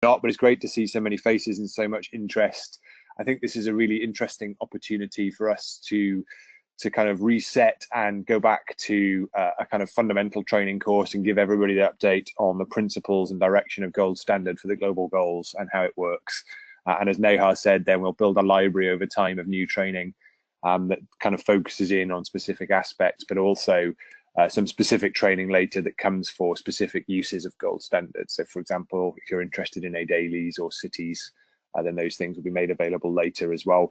not, but it's great to see so many faces and so much interest. I think this is a really interesting opportunity for us to kind of reset and go back to a kind of fundamental training course and give everybody the update on the principles and direction of gold standard for the global goals and how it works. And as Neha said, then we'll build a library over time of new training that kind of focuses in on specific aspects, but also some specific training later that comes for specific uses of gold standards. So for example, if you're interested in dailies or cities, then those things will be made available later as well.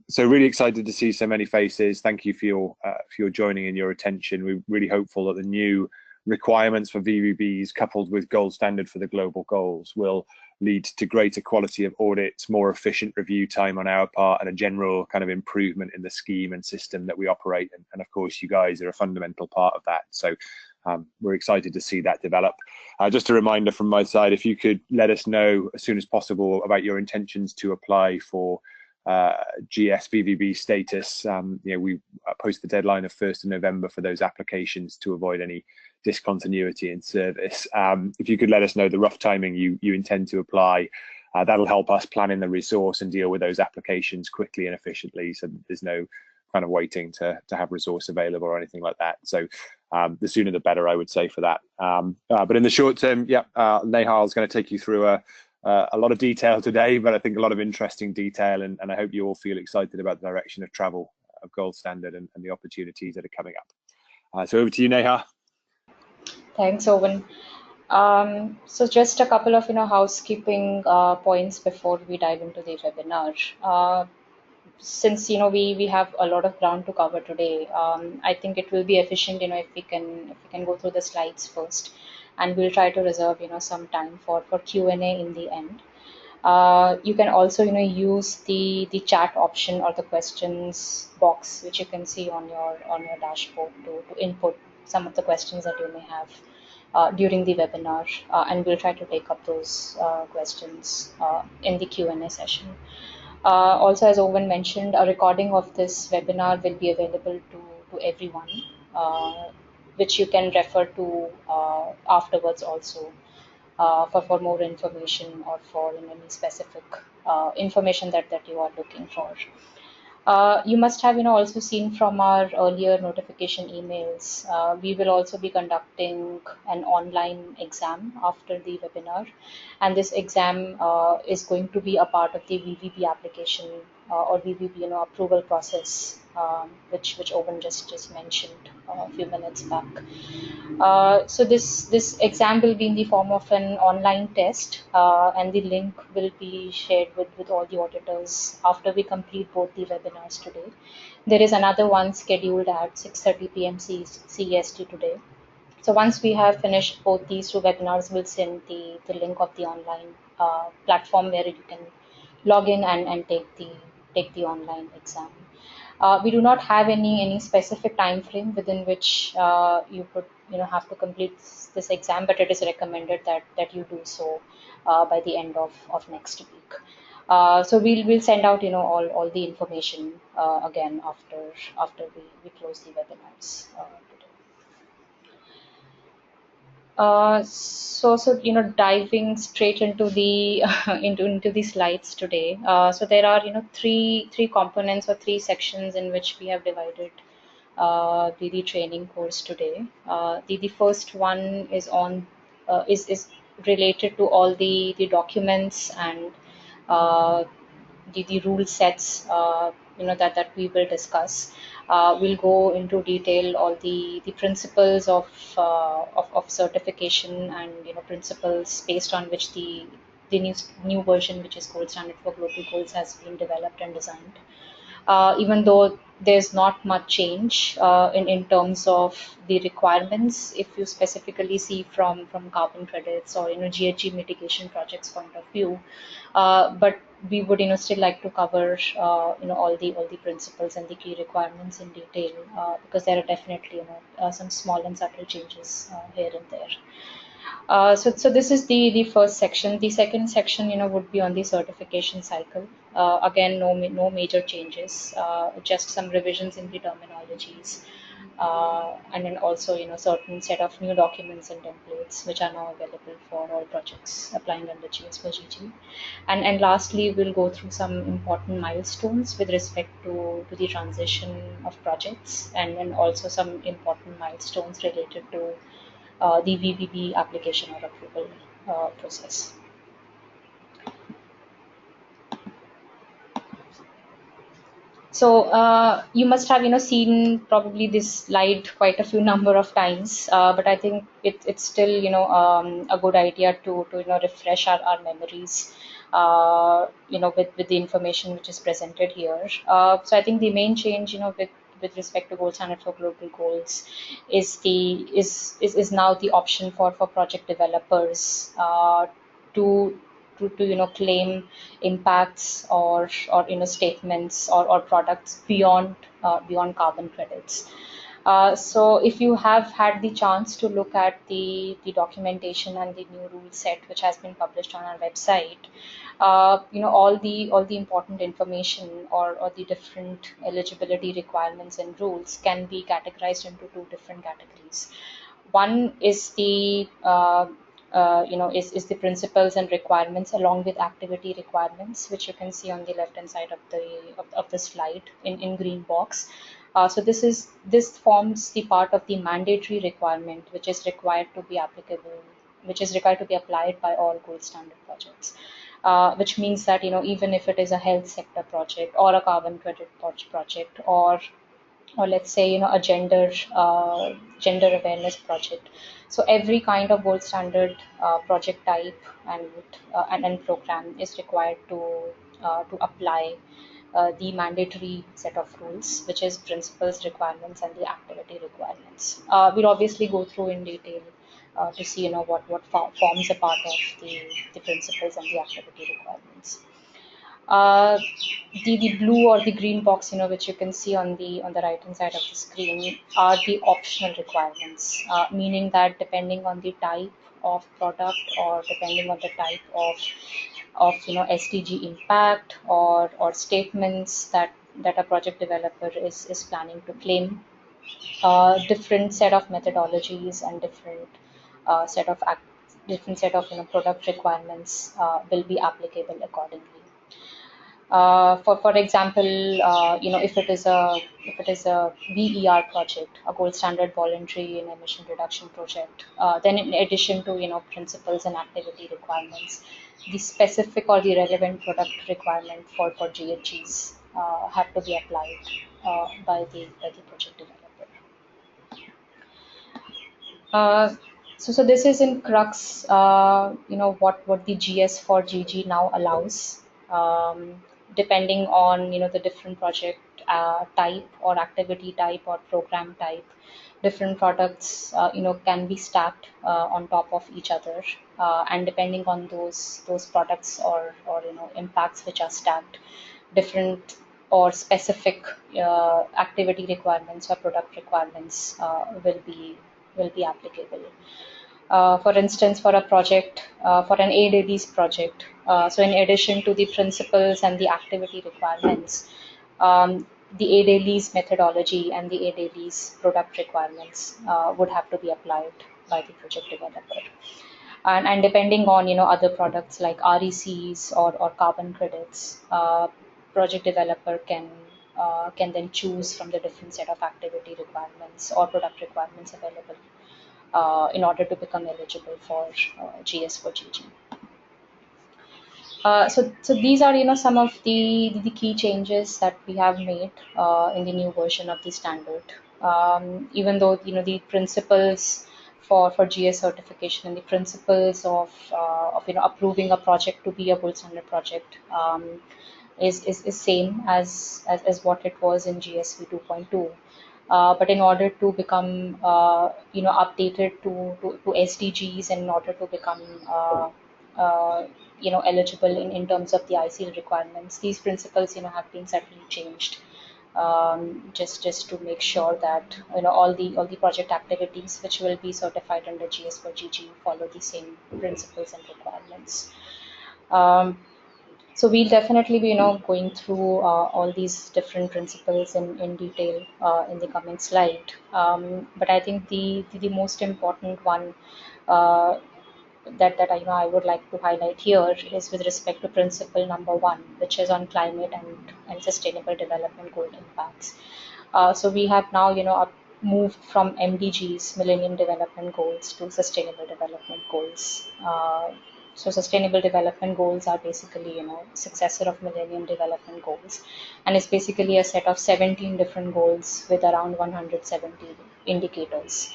So really excited to see so many faces. Thank you for your joining and your attention. We're really hopeful that the new requirements for VVBs coupled with gold standard for the global goals will lead to greater quality of audits, more efficient review time on our part, and a general kind of improvement in the scheme and system that we operate. And of course, you guys are a fundamental part of that. So we're excited to see that develop. Just a reminder from my side, if you could let us know as soon as possible about your intentions to apply for GS VVB status. We post the deadline of 1st of November for those applications to avoid any discontinuity in service. If you could let us know the rough timing you intend to apply, that'll help us plan in the resource and deal with those applications quickly and efficiently, so there's no kind of waiting to have resource available or anything like that. So the sooner the better, I would say, for that. But in the short term, Neha is going to take you through a lot of detail today, but I think a lot of interesting detail, and I hope you all feel excited about the direction of travel of gold standard and the opportunities that are coming up. So over to you, Neha. Thanks, Owen. So just a couple of housekeeping points before we dive into the webinar. Since we have a lot of ground to cover today, I think it will be efficient if we can go through the slides first, and we'll try to reserve some time for Q&A in the end. You can also use the chat option or the questions box, which you can see on your dashboard, to input some of the questions that you may have during the webinar, and we'll try to take up those questions in the Q&A session. Also, as Owen mentioned, a recording of this webinar will be available to everyone, which you can refer to afterwards also for more information or for any specific information that you are looking for. You must have also seen from our earlier notification emails, we will also be conducting an online exam after the webinar, and this exam is going to be a part of the VVB application or VVB approval process, which Owen just mentioned a few minutes back. So this exam will be in the form of an online test, and the link will be shared with all the auditors after we complete both the webinars today. There is another one scheduled at 6:30 p.m. CEST today. So once we have finished both these two webinars, we'll send the link of the online platform where you can log in and take the online exam. We do not have any specific time frame within which you could have to complete this exam, but it is recommended that you do so by the end of next week. So we'll send out all the information again after we close the webinars today. So diving straight into the into the slides today. So there are three components or three sections in which we have divided the training course today. The first one is on is related to all the documents and the rule sets that we will discuss. We'll go into detail all the principles of certification and principles based on which the new version, which is gold standard for global goals, has been developed and designed. Even though there's not much change in terms of the requirements, if you specifically see from carbon credits or GHG mitigation projects point of view, but we would still like to cover all the principles and the key requirements in detail, because there are definitely some small and subtle changes here and there. So this is the first section. The second section would be on the certification cycle. Again, no major changes, just some revisions in the terminologies. and then also certain set of new documents and templates which are now available for all projects applying under GS4GG. And lastly, we'll go through some important milestones with respect to the transition of projects, and then also some important milestones related to the VBB application or approval process. So you must have seen probably this slide quite a few number of times, but I think it's still a good idea to refresh our memories with the information which is presented here. So I think the main change with respect to gold standard for global goals is now the option for project developers to to claim impacts or statements or products beyond carbon credits. So if you have had the chance to look at the documentation and the new rule set which has been published on our website, all the important information or the different eligibility requirements and rules can be categorized into two different categories. One is is the principles and requirements along with activity requirements, which you can see on the left hand side of the slide in green box. So this forms the part of the mandatory requirement, which is required to be applicable, which is required to be applied by all gold standard projects. Which means that even if it is a health sector project or a carbon credit project or let's say a gender awareness project, so every kind of gold standard project type and program is required to apply the mandatory set of rules, which is principles, requirements, and the activity requirements. We'll obviously go through in detail to see what forms a part of the principles and the activity requirements. Uh, the blue or the green box, which you can see on the right hand side of the screen, are the optional requirements, meaning that depending on the type of product or depending on the type of SDG impact or statements that a project developer is planning to claim, different set of methodologies and different set of product requirements will be applicable accordingly. For example, if it is a VER project, a gold standard voluntary and emission reduction project, then in addition to principles and activity requirements, the specific or the relevant product requirement for GHGs have to be applied by the project developer. Uh, so this is in crux, what the GS4GG now allows, depending on the different project type or activity type or program type. Different products can be stacked on top of each other, and depending on those products or impacts which are stacked, different or specific activity requirements or product requirements will be applicable. For instance, for a project, for an ADD's project, so in addition to the principles and the activity requirements, the ADD's methodology and the ADD's product requirements would have to be applied by the project developer. And depending on other products like RECs or carbon credits, project developer can then choose from the different set of activity requirements or product requirements available in order to become eligible for GS4GG. So these are some of the key changes that we have made in the new version of the standard. Even though the principles for GS certification and the principles of approving a project to be a gold standard project is same as what it was in GSV 2.2. But in order to become updated to SDGs and in order to become uh, eligible in terms of the ICL requirements, these principles have been subtly changed, just to make sure that all the project activities which will be certified under GS4GG follow the same principles and requirements. Um, So we'll definitely be, going through all these different principles in detail in the coming slide. But I think the most important one uh, that I would like to highlight here is with respect to principle number one, which is on climate and sustainable development goal impacts. So we have now, moved from MDGs, Millennium Development Goals, to Sustainable Development Goals. So sustainable development goals are basically, successor of Millennium Development Goals, and it's basically a set of 17 different goals with around 170 indicators.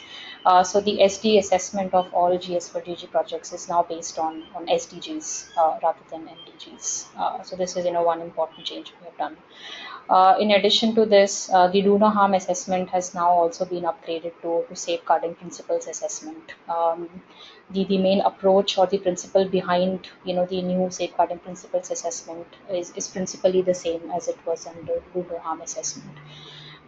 So the SD assessment of all GS for GG projects is now based on SDGs rather than MDGs. So this is, one important change we have done. In addition to this, the do no harm assessment has now also been upgraded to safeguarding principles assessment. The main approach or the principle behind the new safeguarding principles assessment is principally the same as it was under do no harm assessment.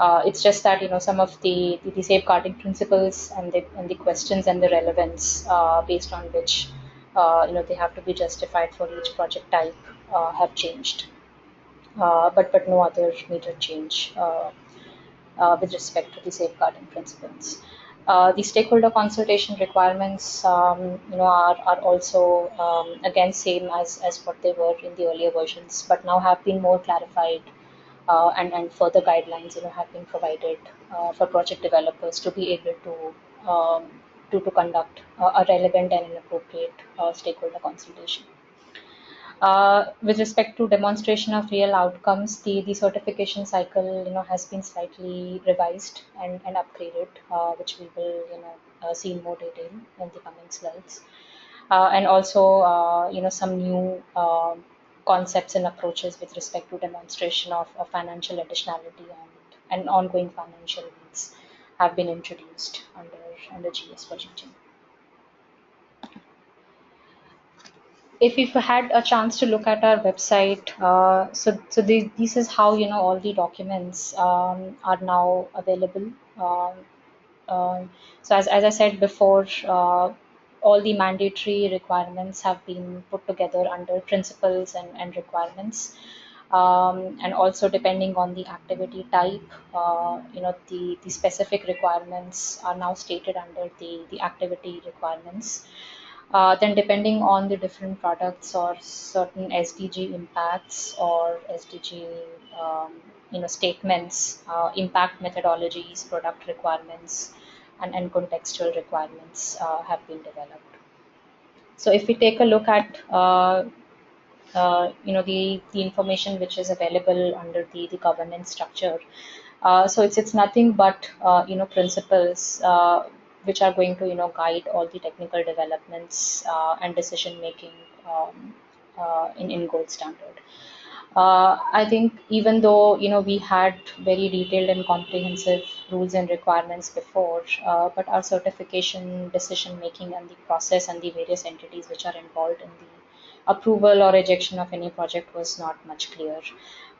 It's just that some of the safeguarding principles and the questions and the relevance based on which they have to be justified for each project type have changed, but no other major change with respect to the safeguarding principles. The stakeholder consultation requirements, are also again same as what they were in the earlier versions, but now have been more clarified, and further guidelines, have been provided for project developers to be able to conduct a relevant and an appropriate stakeholder consultation. With respect to demonstration of real outcomes, the certification cycle, has been slightly revised and upgraded, which we will, see in more detail in the coming slides. And also, some new concepts and approaches with respect to demonstration of financial additionality and ongoing financial needs have been introduced under GS budgeting. If you've had a chance to look at our website, this is how all the documents are now available. Um, so as I said before, all the mandatory requirements have been put together under principles and requirements. And also depending on the activity type, the specific requirements are now stated under the activity requirements. Then depending on the different products or certain SDG impacts or SDG statements, impact methodologies, product requirements, and contextual requirements have been developed. So if we take a look at the information which is available under the governance structure. So it's nothing but principles which are going to guide all the technical developments and decision making in gold standard. I think even though we had very detailed and comprehensive rules and requirements before, but our certification, decision making, and the process and the various entities which are involved in the approval or rejection of any project was not much clear.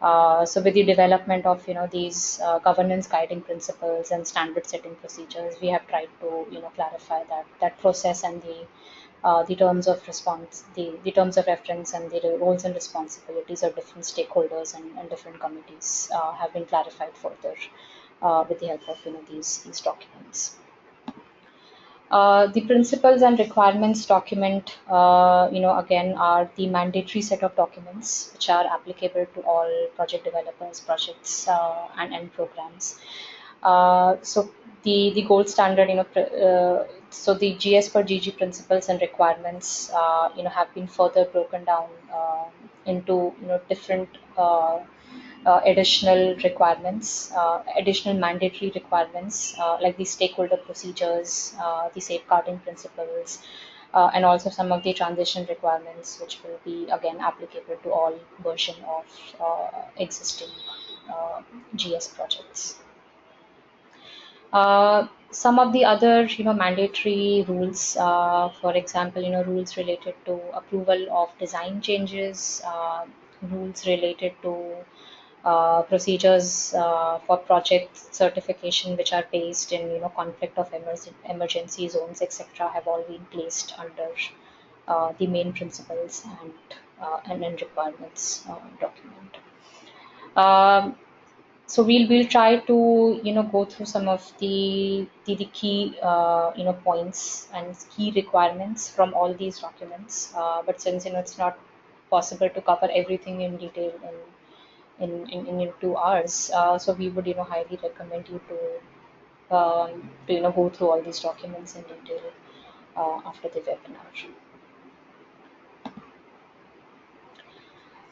So with the development of these governance guiding principles and standard setting procedures, we have tried to clarify that process and the terms of response, the terms of reference, and the roles and responsibilities of different stakeholders and different committees have been clarified further with the help of these documents. The principles and requirements document, again, are the mandatory set of documents which are applicable to all project developers, projects, and programs. So the gold standard, so the GS for GG principles and requirements, have been further broken down into different additional requirements, additional mandatory requirements like the stakeholder procedures, the safeguarding principles, and also some of the transition requirements, which will be again applicable to all version of existing GS projects. Some of the other, mandatory rules, for example, rules related to approval of design changes, rules related to procedures for project certification, which are based in, conflict of emergency zones, etc., have all been placed under the main principles and requirements document. Um, so we'll try to go through some of the key points and key requirements from all these documents. But since it's not possible to cover everything in detail in 2 hours, so we would highly recommend you to go through all these documents in detail after the webinar.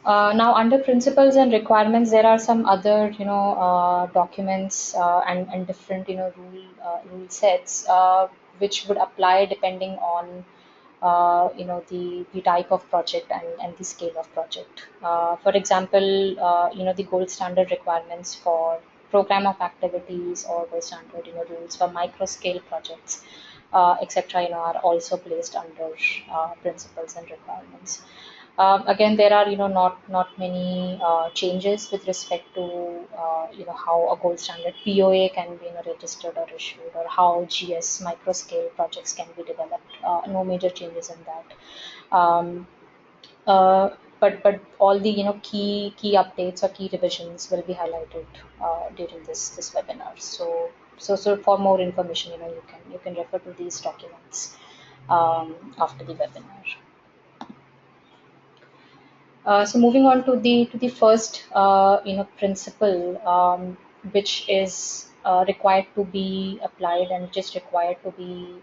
Now, under principles and requirements, there are some other, documents and different, rule sets which would apply depending on, the type of project and the scale of project. For example, the gold standard requirements for program of activities or gold standard, rules for micro scale projects, etc. Are also placed under principles and requirements. Again, there are not many changes with respect to how a gold standard POA can be registered or issued, or how GS micro scale projects can be developed. No major changes in that. Um, uh, but all the key updates or key revisions will be highlighted during this webinar. So for more information, you can refer to these documents after the webinar. So moving on to the first principle, which is required to be applied and which is required to be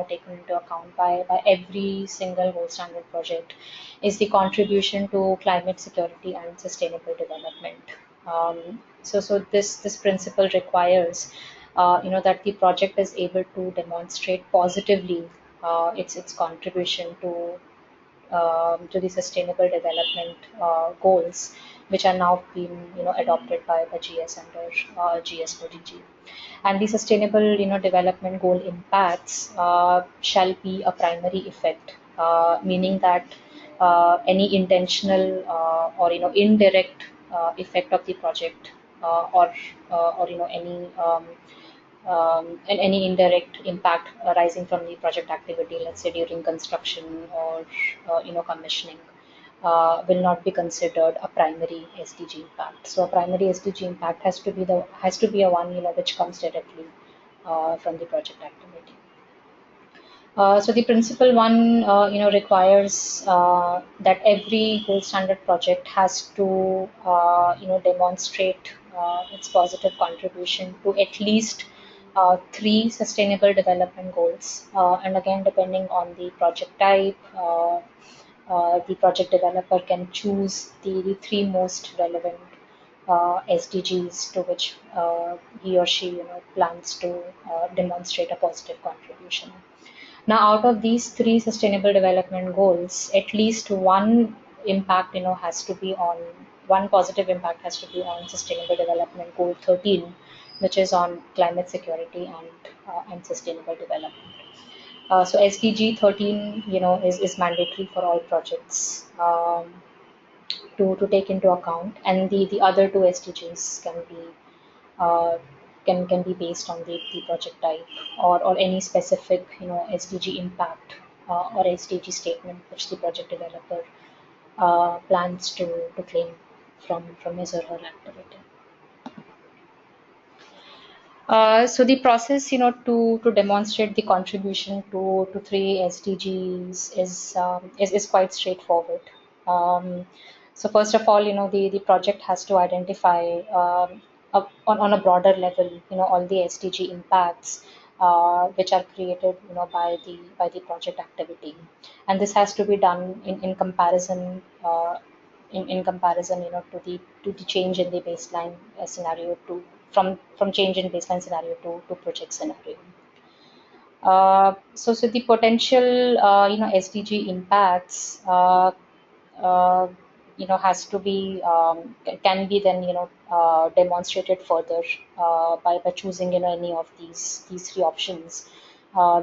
taken into account by every single gold standard project, is the contribution to climate security and sustainable development. So this principle requires that the project is able to demonstrate positively its contribution to the sustainable development goals, which are now being adopted by the GS under GS4DG. And the sustainable development goal impacts shall be a primary effect, meaning that any intentional or indirect effect of the project, or and any indirect impact arising from the project activity, let's say during construction or commissioning, will not be considered a primary SDG impact. So a primary SDG impact has to be a one which comes directly from the project activity. So the principal one, requires that every gold standard project has to, demonstrate its positive contribution to at least three sustainable development goals. And again, depending on the project type, the project developer can choose the three most relevant SDGs to which he or she, plans to demonstrate a positive contribution. Now, out of these three sustainable development goals, at least impact, has to be on one positive impact has to be on sustainable development goal 13, which is on climate security and sustainable development. So SDG 13, is mandatory for all projects to take into account, and the other two SDGs uh, can be based on the project type, or any specific SDG impact or SDG statement which the project developer plans to claim from his or her activity. So the process, to demonstrate the contribution to three SDGs is quite straightforward. Um, so first of all, the project has to identify on a broader level, all the SDG impacts which are created, by the project activity, and this has to be done in comparison. In comparison, to the change in the baseline scenario to from change in baseline scenario to project scenario. So the potential SDG impacts uh, has to be can be then demonstrated further by choosing any of these three options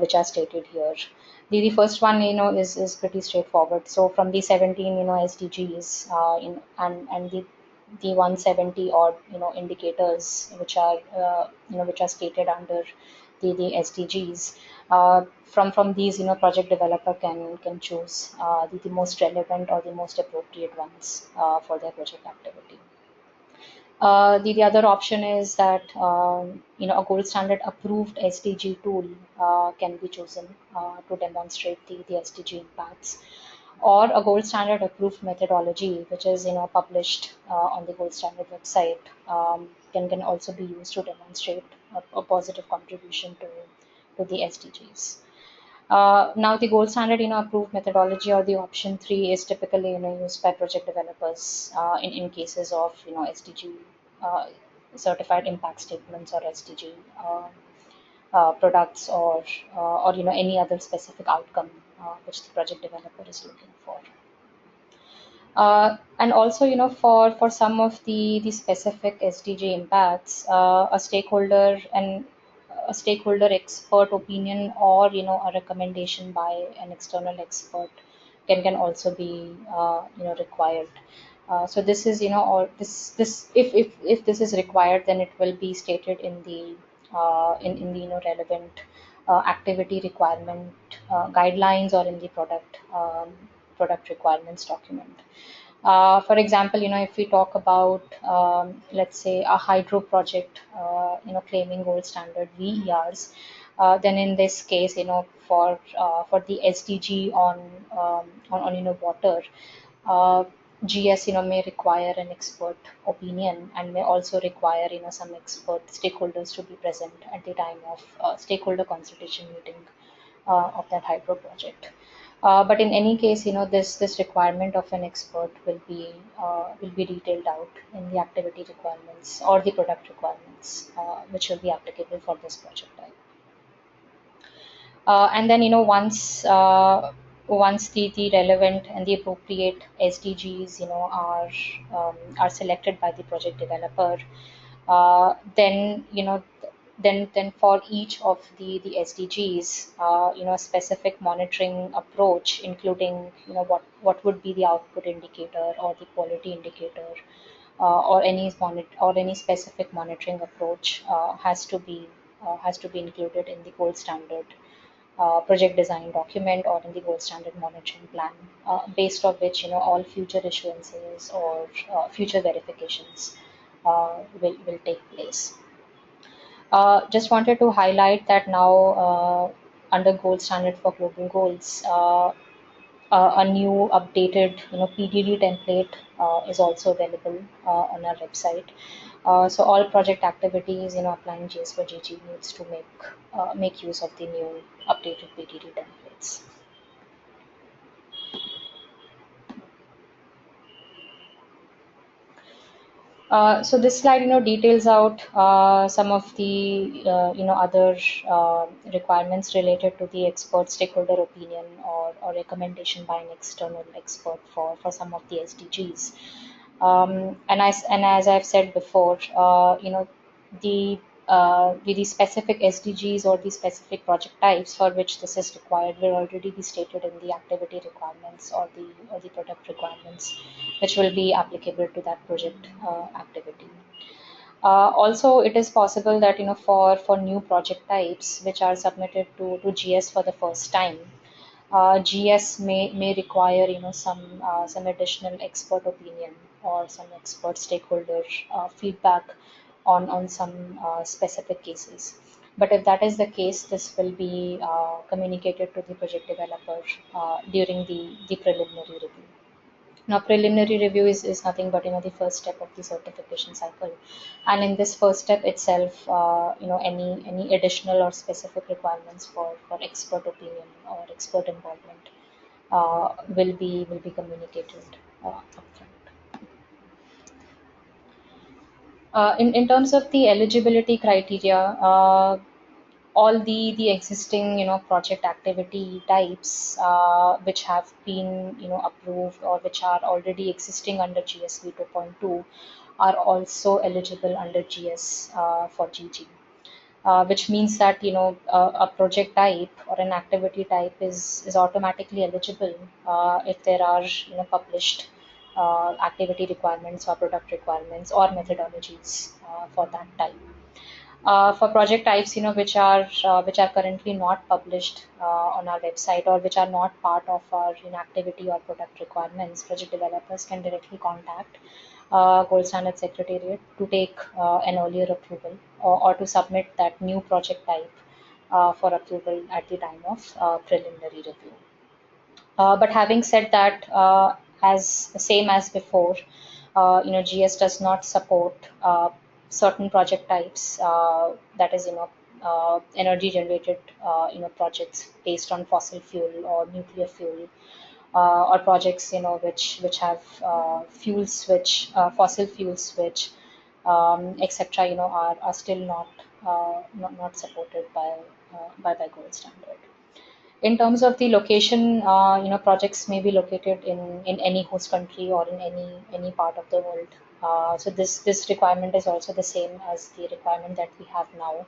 which are stated here. The first one is pretty straightforward. So from the 17 SDGs and the 170 odd indicators which are which are stated under the SDGs. From these, project developer can choose the most relevant or the most appropriate ones for their project activity. The other option is that a gold standard approved SDG tool can be chosen to demonstrate the SDG impacts, or a gold standard approved methodology, which is published on the gold standard website, can also be used to demonstrate a positive contribution to the SDGs. Now, the gold standard, approved methodology, or the option 3, is typically, used by project developers in cases of, SDG uh, certified impact statements, or SDG products, or any other specific outcome which the project developer is looking for. And also, for some of the specific SDG impacts, a stakeholder expert opinion, or a recommendation by an external expert can also be required. So this is, or this if this is required, then it will be stated in the in the relevant activity requirement guidelines, or in the product requirements document. For example, if we talk about, let's say, a hydro project, claiming gold standard VERs, then in this case, for the SDG on water, uh, GS, may require an expert opinion, and may also require, some expert stakeholders to be present at the time of stakeholder consultation meeting of that hydro project. But in any case, this requirement of an expert will be detailed out in the activity requirements or the product requirements, which will be applicable for this project type. And then, once the relevant and the appropriate SDGs, are selected by the project developer, then, then for each of the SDGs, a specific monitoring approach, including, what would be the output indicator or the quality indicator, or any specific monitoring approach has to be included in the gold standard project design document, or in the gold standard monitoring plan, based on which, all future issuances or future verifications will take place. Just wanted to highlight that now, under gold standard for global goals, a new updated, PDD template is also available on our website. So all project activities, applying GS for GG, needs to make use of the new updated PDD templates. So this slide, details out some of the, other requirements related to the expert stakeholder opinion, or recommendation by an external expert for some of the SDGs. And as I've said before, the specific SDGs or the specific project types for which this is required will already be stated in the activity requirements, or the product requirements, which will be applicable to that project activity. Also, it is possible that, for new project types which are submitted to GS for the first time, GS may require, some additional expert opinion, or some expert stakeholder feedback on some specific cases. But if that is the case, this will be communicated to the project developer during the preliminary review. Now, preliminary review is nothing but, the first step of the certification cycle, and in this first step itself, any additional or specific requirements for expert opinion or expert involvement will be communicated upfront. In terms of the eligibility criteria, all the existing, project activity types which have been, approved, or which are already existing under GSV 2.2, are also eligible under GS for GG. Which means that, a project type or an activity type is automatically eligible if there are, published activity requirements, or product requirements, or methodologies for that type. For project types, which are currently not published on our website, or which are not part of our activity or product requirements, project developers can directly contact Gold Standard Secretariat to take an earlier approval, or to submit that new project type for approval at the time of preliminary review. But having said that, as same as before, GS does not support certain project types, that is, energy generated, projects based on fossil fuel or nuclear fuel, or projects, which have fuel switch, fossil fuel switch, etc. Are still not supported by Gold Standard. In terms of the location, projects may be located in any host country or in any part of the world. So this requirement is also the same as the requirement that we have now.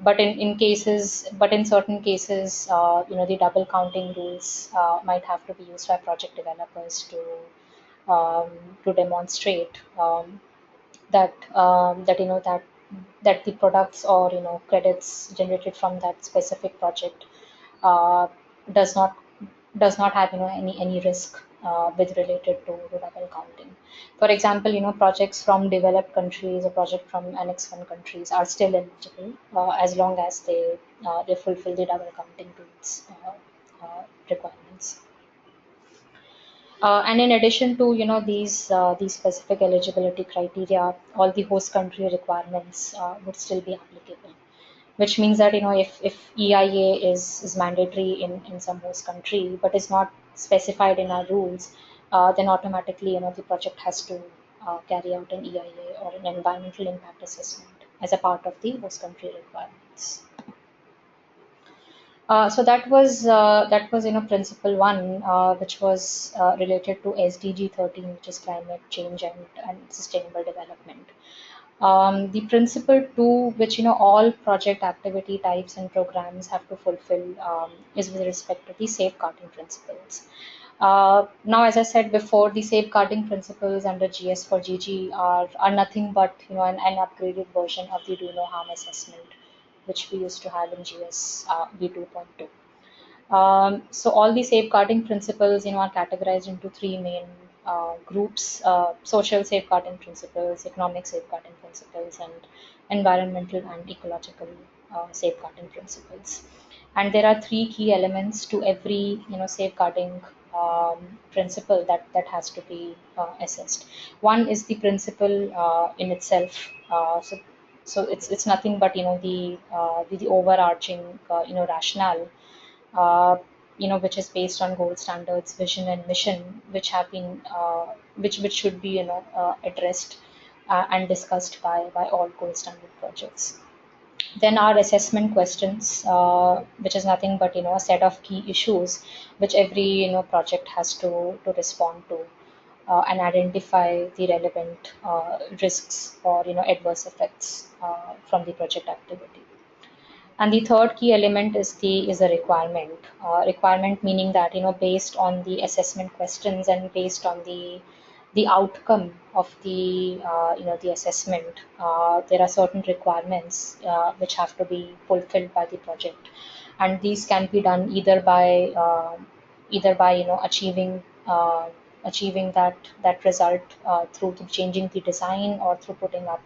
But in certain cases, the double counting rules might have to be used by project developers um, to demonstrate that the products or credits generated from that specific project uh, does not have any risk with related to double counting. For example, projects from developed countries or project from Annex 1 countries are still eligible as long as they fulfill the double counting rules requirements. And in addition to these specific eligibility criteria, all the host country requirements would still be applicable. Which means that if EIA is mandatory in some host country but is not specified in our rules, then automatically the project has to carry out an EIA or an environmental impact assessment as a part of the host country requirements. So that was principle one, which was related to SDG 13, which is climate change and sustainable development. The principle two, which all project activity types and programs have to fulfill, is with respect to the safeguarding principles. Now, as I said before, the safeguarding principles under GS for GG are nothing but an upgraded version of the do no harm assessment, which we used to have in GS V2.2. So all the safeguarding principles, are categorized into three main groups: social safeguarding principles, economic safeguarding principles, and environmental and ecological safeguarding principles. And there are three key elements to every, safeguarding principle that has to be assessed. One is the principle in itself. So it's nothing but the overarching rationale, uh, which is based on gold standards, vision, and mission, which have been which should be addressed and discussed by all gold standard projects. Then our assessment questions, which is nothing but a set of key issues which every project has to respond to, and identify the relevant risks or adverse effects from the project activity. And the third key element is a requirement. Requirement meaning that based on the assessment questions and based on the outcome of the the assessment, there are certain requirements which have to be fulfilled by the project, and these can be done either by achieving that result through changing the design, or through putting up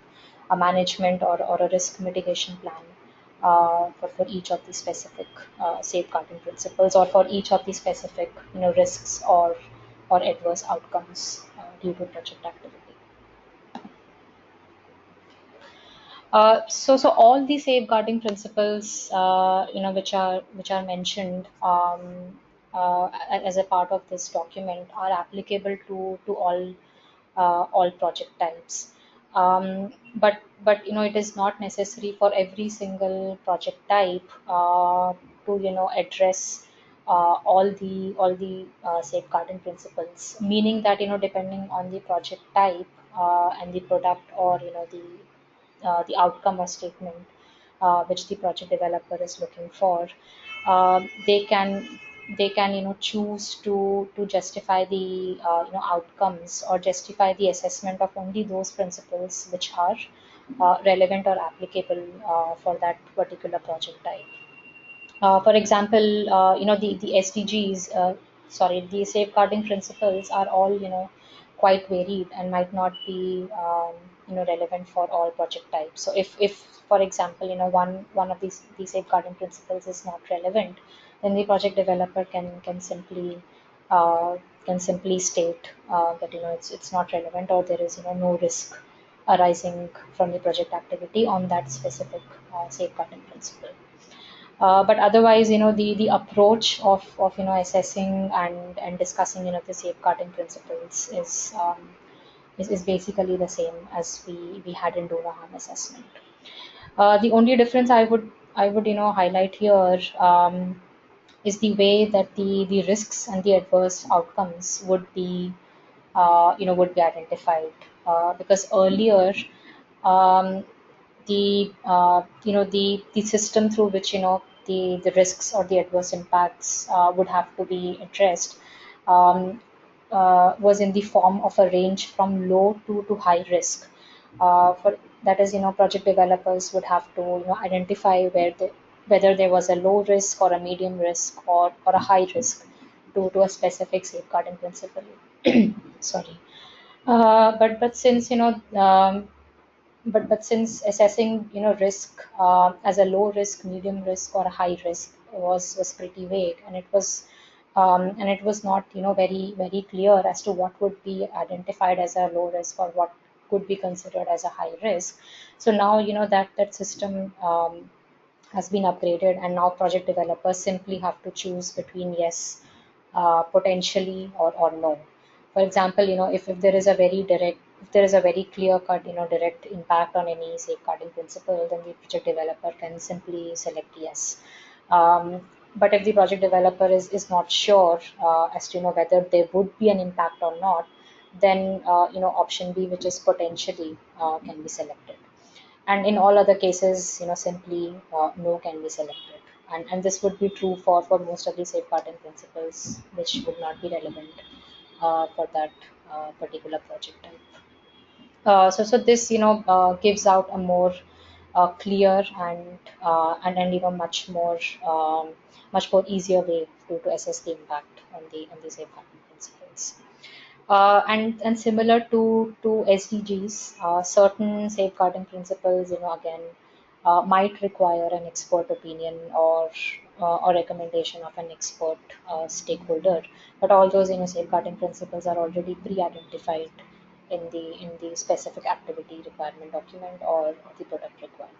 a management or a risk mitigation plan for each of the specific safeguarding principles, or for each of the specific risks or adverse outcomes due to project activity. So all the safeguarding principles, which are mentioned as a part of this document, are applicable to all project types. But it is not necessary for every single project type to address all the safeguarding principles. Meaning that depending on the project type and the product, or the outcome or statement which the project developer is looking for, they can choose to justify the outcomes, or justify the assessment of only those principles which are relevant or applicable for that particular project type. For example, the SDGs, the safeguarding principles are all, quite varied and might not be, relevant for all project types. So if for example, one of these safeguarding principles is not relevant, then the project developer uh, can simply state that, it's not relevant, or there is, no risk arising from the project activity on that specific safeguarding principle. But otherwise, the approach of assessing and discussing, the safeguarding principles is basically the same as we had in donor harm assessment. The only difference I would highlight here is the way that the risks and the adverse outcomes would be identified, because earlier, um, the system through which, the risks or the adverse impacts would have to be addressed, um, was in the form of a range from low to high risk. For that is, project developers would have to, identify whether there was a low risk or a medium risk or a high risk to a specific safeguarding principle. Sorry. But since, but since assessing, risk as a low risk, medium risk, or a high risk was pretty vague, and it was not, very clear as to what would be identified as a low risk or what could be considered as a high risk. So now, that system has been upgraded, and now project developers simply have to choose between yes, potentially, or no. For example, if there is a if there is a very clear cut, direct impact on any safeguarding principle, then the project developer can simply select yes. But if the project developer is not sure as to, whether there would be an impact or not, then option B, which is potentially, can be selected. And in all other cases, simply no can be selected. And this would be true for most of the safeguarding principles, which would not be relevant for that particular project type. So this, gives out a more clear and much more easier way to assess the impact on the safeguarding principles. And similar to SDGs, certain safeguarding principles, again, might require an expert opinion or recommendation of an expert stakeholder. But all those, safeguarding principles are already pre-identified in the specific activity requirement document or the product requirement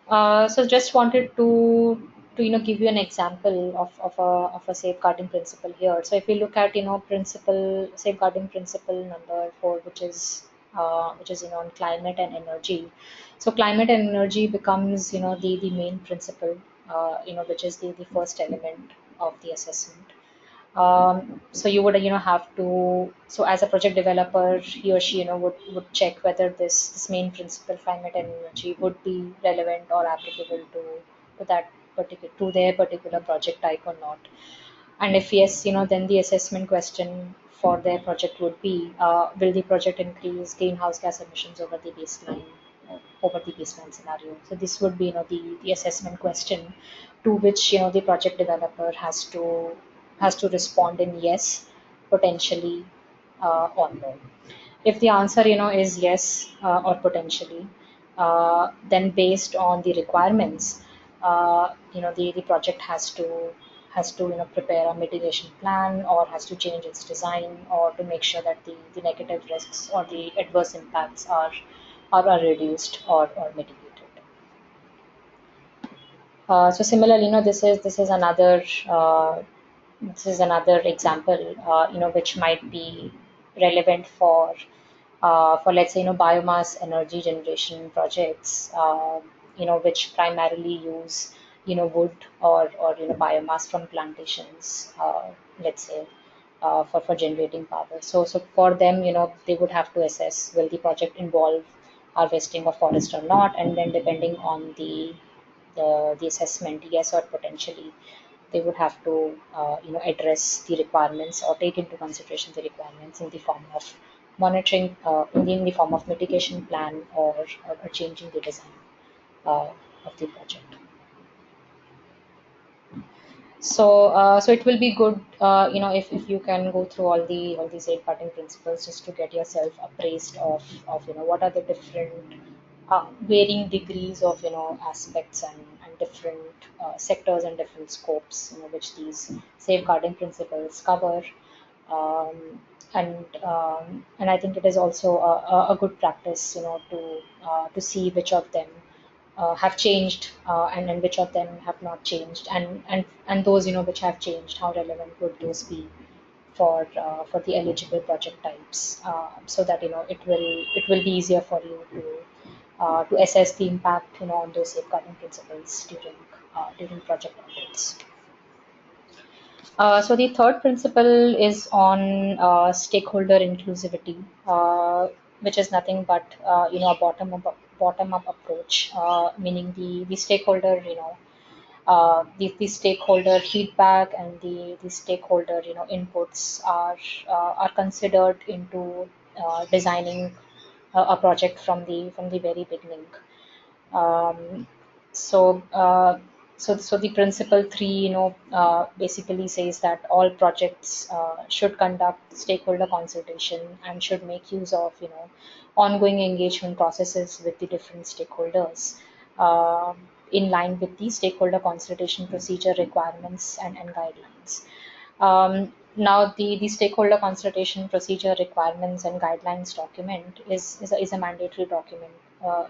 document. So just wanted to give you an example of a safeguarding principle here. So if we look at, safeguarding principle number 4, which is on climate and energy. So climate and energy becomes, the main principle, which is the first element of the assessment. So you would, have to, so as a project developer, he or she, would check whether this main principle, climate and energy, would be relevant or applicable to that particular, to their particular project type or not. And if yes, then the assessment question for their project would be, will the project increase greenhouse gas emissions over the baseline scenario? So this would be, the assessment question to which, the project developer has to respond in yes, potentially, or no. If the answer, is yes, or potentially, then based on the requirements, the project has to prepare a mitigation plan, or has to change its design, or to make sure that the negative risks or the adverse impacts are reduced or mitigated. So similarly, this is another example, which might be relevant for let's say, biomass energy generation projects, which primarily use, wood or biomass from plantations, let's say, for generating power. So for them, they would have to assess, will the project involve harvesting of forest or not, and then depending on the assessment, yes or potentially, they would have to address the requirements or take into consideration the requirements in the form of monitoring in the form of mitigation plan or changing the design uh, of the project. So it will be good, if you can go through all the safeguarding principles just to get yourself appraised of what are the different varying degrees of aspects and different sectors and different scopes which these safeguarding principles cover. um, and I think it is also a good practice to see which of them have changed, and which of them have not changed, and those which have changed, how relevant would those be for the eligible project types, so that it will be easier for you to assess the impact on those safeguarding principles during project audits. So the third principle is on stakeholder inclusivity, which is nothing but a bottom up approach, meaning the stakeholder the stakeholder feedback and the stakeholder inputs are considered into designing a project from the very beginning. Um, so, uh, so the principle three, basically says that all projects should conduct stakeholder consultation and should make use of, ongoing engagement processes with the different stakeholders, in line with the stakeholder consultation procedure requirements and guidelines. Now, the stakeholder consultation procedure requirements and guidelines document is a mandatory document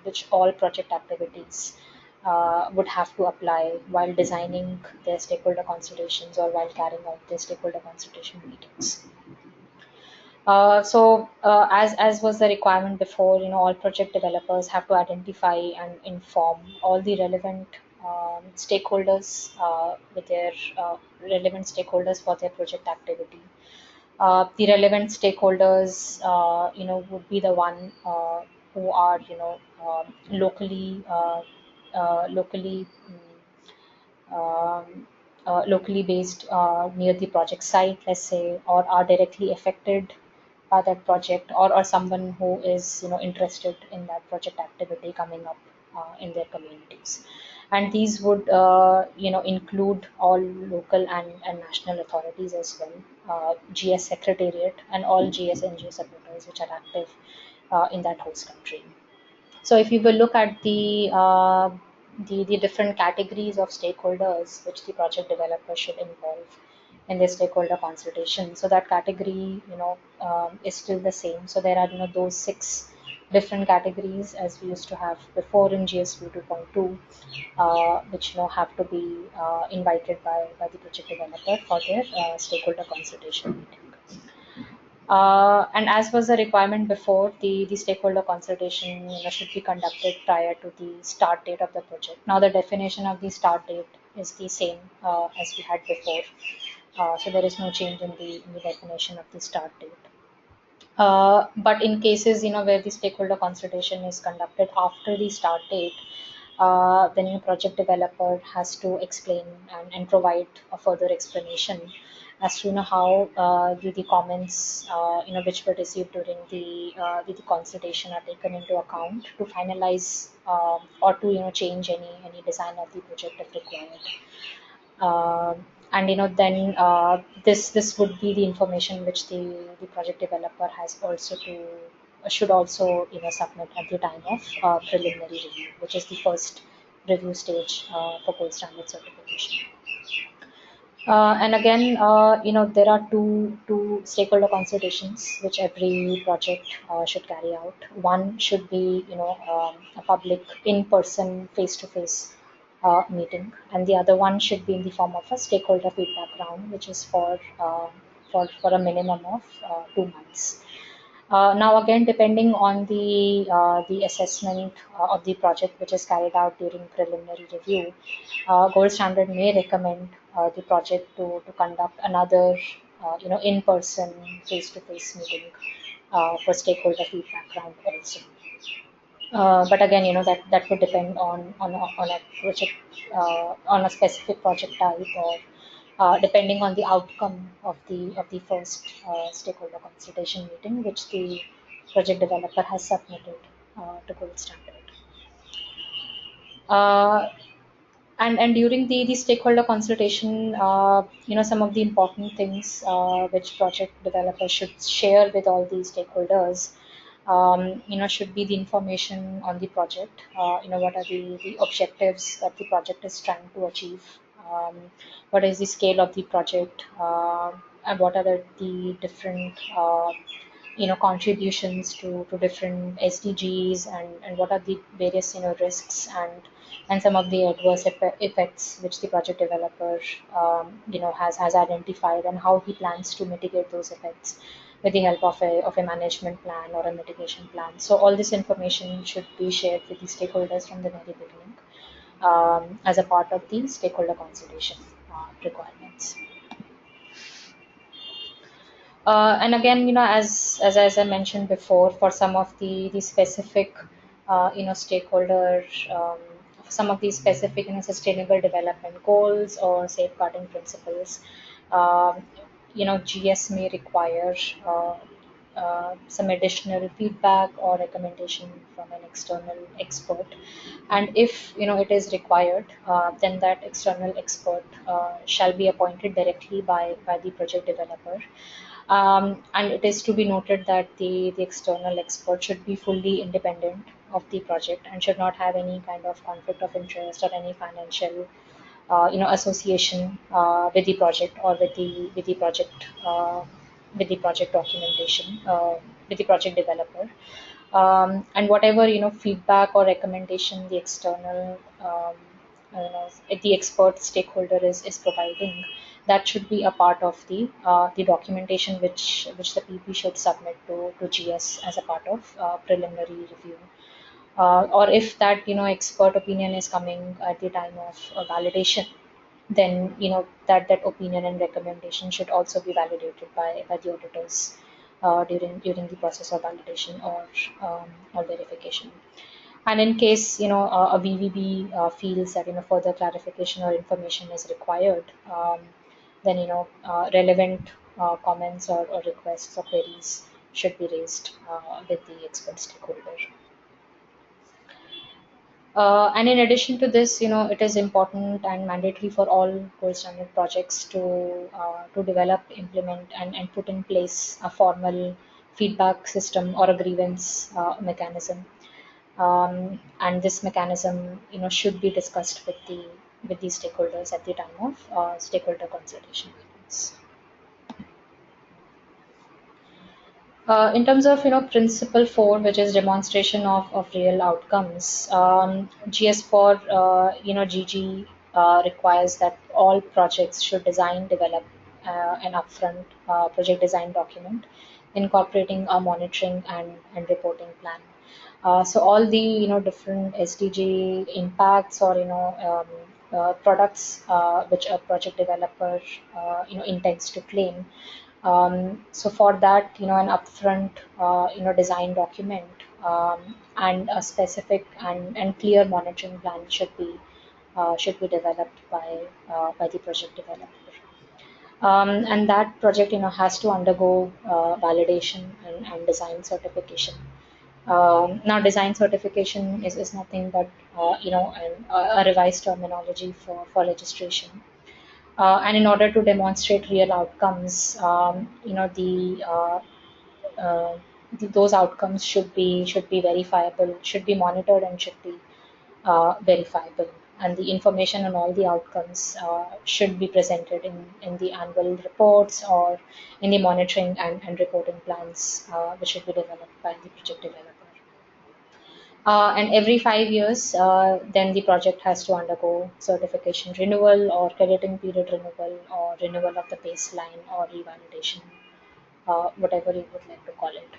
which all project activities would have to apply while designing their stakeholder consultations or while carrying out their stakeholder consultation meetings. As was the requirement before, all project developers have to identify and inform all the relevant stakeholders with their relevant stakeholders for their project activity. The relevant stakeholders, would be the one who are, locally based near the project site, let's say, or are directly affected by that project, or someone who is interested in that project activity coming up in their communities. And these would include all local and national authorities as well, GS Secretariat, and all GS NGO supporters which are active in that host country. So if you will look at the different categories of stakeholders which the project developer should involve in the stakeholder consultation, so that category is still the same. So there are those six different categories as we used to have before in GSP 2.2, which have to be invited by the project developer for their stakeholder consultation meeting. And as was the requirement before, the stakeholder consultation should be conducted prior to the start date of the project. Now the definition of the start date is the same as we had before, so there is no change in the definition of the start date. But in cases where the stakeholder consultation is conducted after the start date, then project developer has to explain and provide a further explanation as to how the comments which were received during the consultation are taken into account to finalize or to change any design of the project if required. And then this would be the information which the project developer has also to should also submit at the time of preliminary review, which is the first review stage for gold standard certification. And again, there are two stakeholder consultations which every project should carry out. One should be, a public in-person, face-to-face meeting, and the other one should be in the form of a stakeholder feedback round, which is for a minimum of 2 months. Now again, depending on the assessment of the project which is carried out during preliminary review, Gold Standard may recommend the project to conduct another in-person face-to-face meeting for stakeholder feedback round also. But again, that would depend on a project, on a specific project type, or depending on the outcome of the first stakeholder consultation meeting, which the project developer has submitted to gold standard. Uh, and during the stakeholder consultation, some of the important things which project developers should share with all the stakeholders, should be the information on the project. What are the objectives that the project is trying to achieve? Um, what is the scale of the project? And what are the different contributions to different SDGs, and what are the various risks and some of the adverse effects which the project developer has identified, and how he plans to mitigate those effects with the help of a management plan or a mitigation plan. So all this information should be shared with the stakeholders from the very beginning, as a part of the stakeholder consultation requirements. And again, as I mentioned before, for some of the specific, stakeholder, some of these specific, sustainable development goals or safeguarding principles, um, GS may require some additional feedback or recommendation from an external expert. And if it is required, then that external expert shall be appointed directly by the project developer. And it is to be noted that the external expert should be fully independent of the project and should not have any kind of conflict of interest or any financial association with the project, or with the project documentation, with the project developer. And whatever feedback or recommendation the external, the expert stakeholder is providing, that should be a part of the documentation which the PP should submit to GS as a part of preliminary review. Or if that expert opinion is coming at the time of validation, then that opinion and recommendation should also be validated by the auditors during the process of validation or verification. And in case a VVB feels that further clarification or information is required, then relevant comments or requests or queries should be raised with the expert stakeholder. And in addition to this, it is important and mandatory for all gold standard projects to develop, implement, and put in place a formal feedback system or a grievance mechanism. And this mechanism, should be discussed with the stakeholders at the time of stakeholder consultation meetings. In terms of principle 4, which is demonstration of real outcomes, GS4 GG requires that all projects should design, develop an upfront project design document incorporating a monitoring and reporting plan. So all the different SDG impacts or products which a project developer intends to claim. So for that, an upfront, design document, and a specific and clear monitoring plan should be developed by the project developer. And that project, has to undergo validation and design certification. Now, design certification is nothing but a revised terminology for registration. And in order to demonstrate real outcomes, uh, those outcomes should be verifiable, should be monitored, and should be verifiable. And the information on all the outcomes should be presented in the annual reports or in the monitoring and reporting plans, which should be developed by the project developer. And every 5 years, then the project has to undergo certification renewal or crediting period renewal or renewal of the baseline or revalidation, whatever you would like to call it.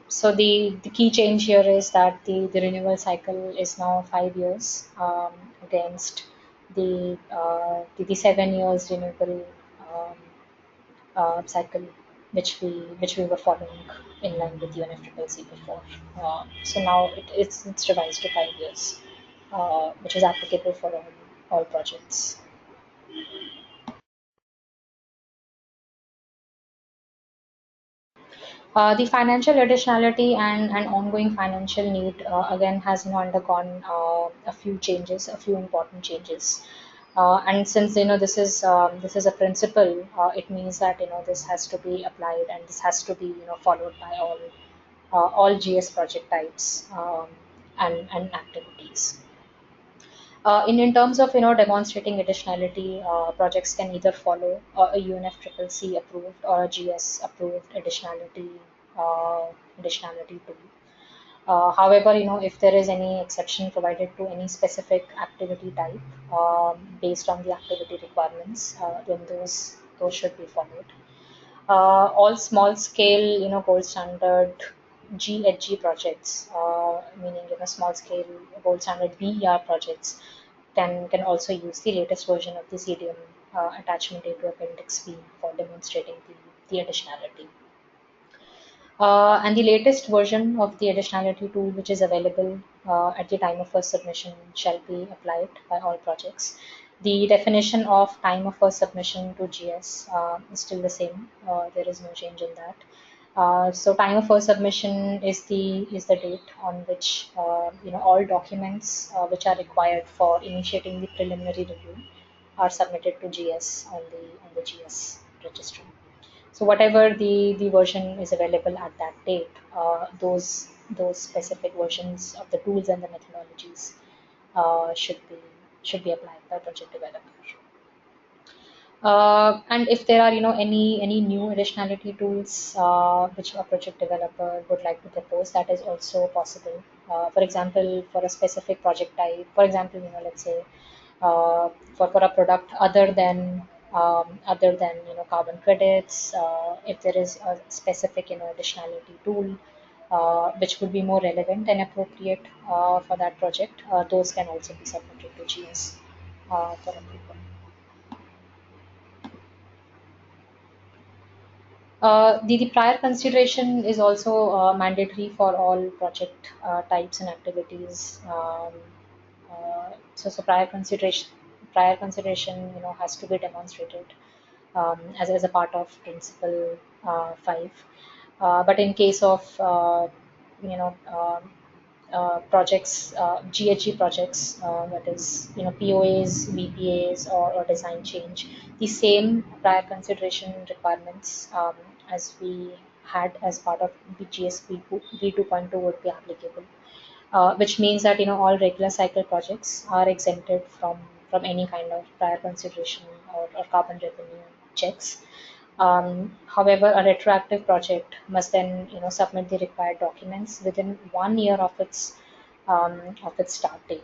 So the key change here is that the renewal cycle is now 5 years, against the 7 years renewable um, cycle, which we were following in line with UNFCCC before. So now it's revised to 5 years, which is applicable for all projects. The financial additionality and ongoing financial need again has undergone a few changes, a few important changes. And since this is a principle, it means that this has to be applied and this has to be followed by all GS project types and activities. In terms of demonstrating additionality, projects can either follow a UNFCCC approved or a GS approved uh, additionality tool. However, if there is any exception provided to any specific activity type based on the activity requirements, then those should be followed. All small scale, gold standard GHG projects, meaning small scale gold standard BER projects, can also use the latest version of the CDM attachment A to Appendix B for demonstrating the additionality. And the latest version of the additionality tool, which is available at the time of first submission, shall be applied by all projects. The definition of time of first submission to GS is still the same. There is no change in that. So time of first submission is the date on which all documents which are required for initiating the preliminary review are submitted to GS on the GS registry. So whatever the version is available at that date, those specific versions of the tools and the methodologies should be applied by project developer. And if there are any new additionality tools which a project developer would like to propose, that is also possible. For example, for a specific project type, for example, let's say for a product other than carbon credits, if there is a specific additionality tool which would be more relevant and appropriate for that project, those can also be submitted to GS for approval. The prior consideration is also mandatory for all project types and activities. So prior consideration, has to be demonstrated as a part of Principle 5. But in case of you know projects, GHG projects, that is, POAs, VPAs, or design change, the same prior consideration requirements as we had as part of BGS V2.2 would be applicable, which means that all regular cycle projects are exempted from any kind of prior consideration or carbon revenue checks. However, a retroactive project must then submit the required documents within 1 year of its start date.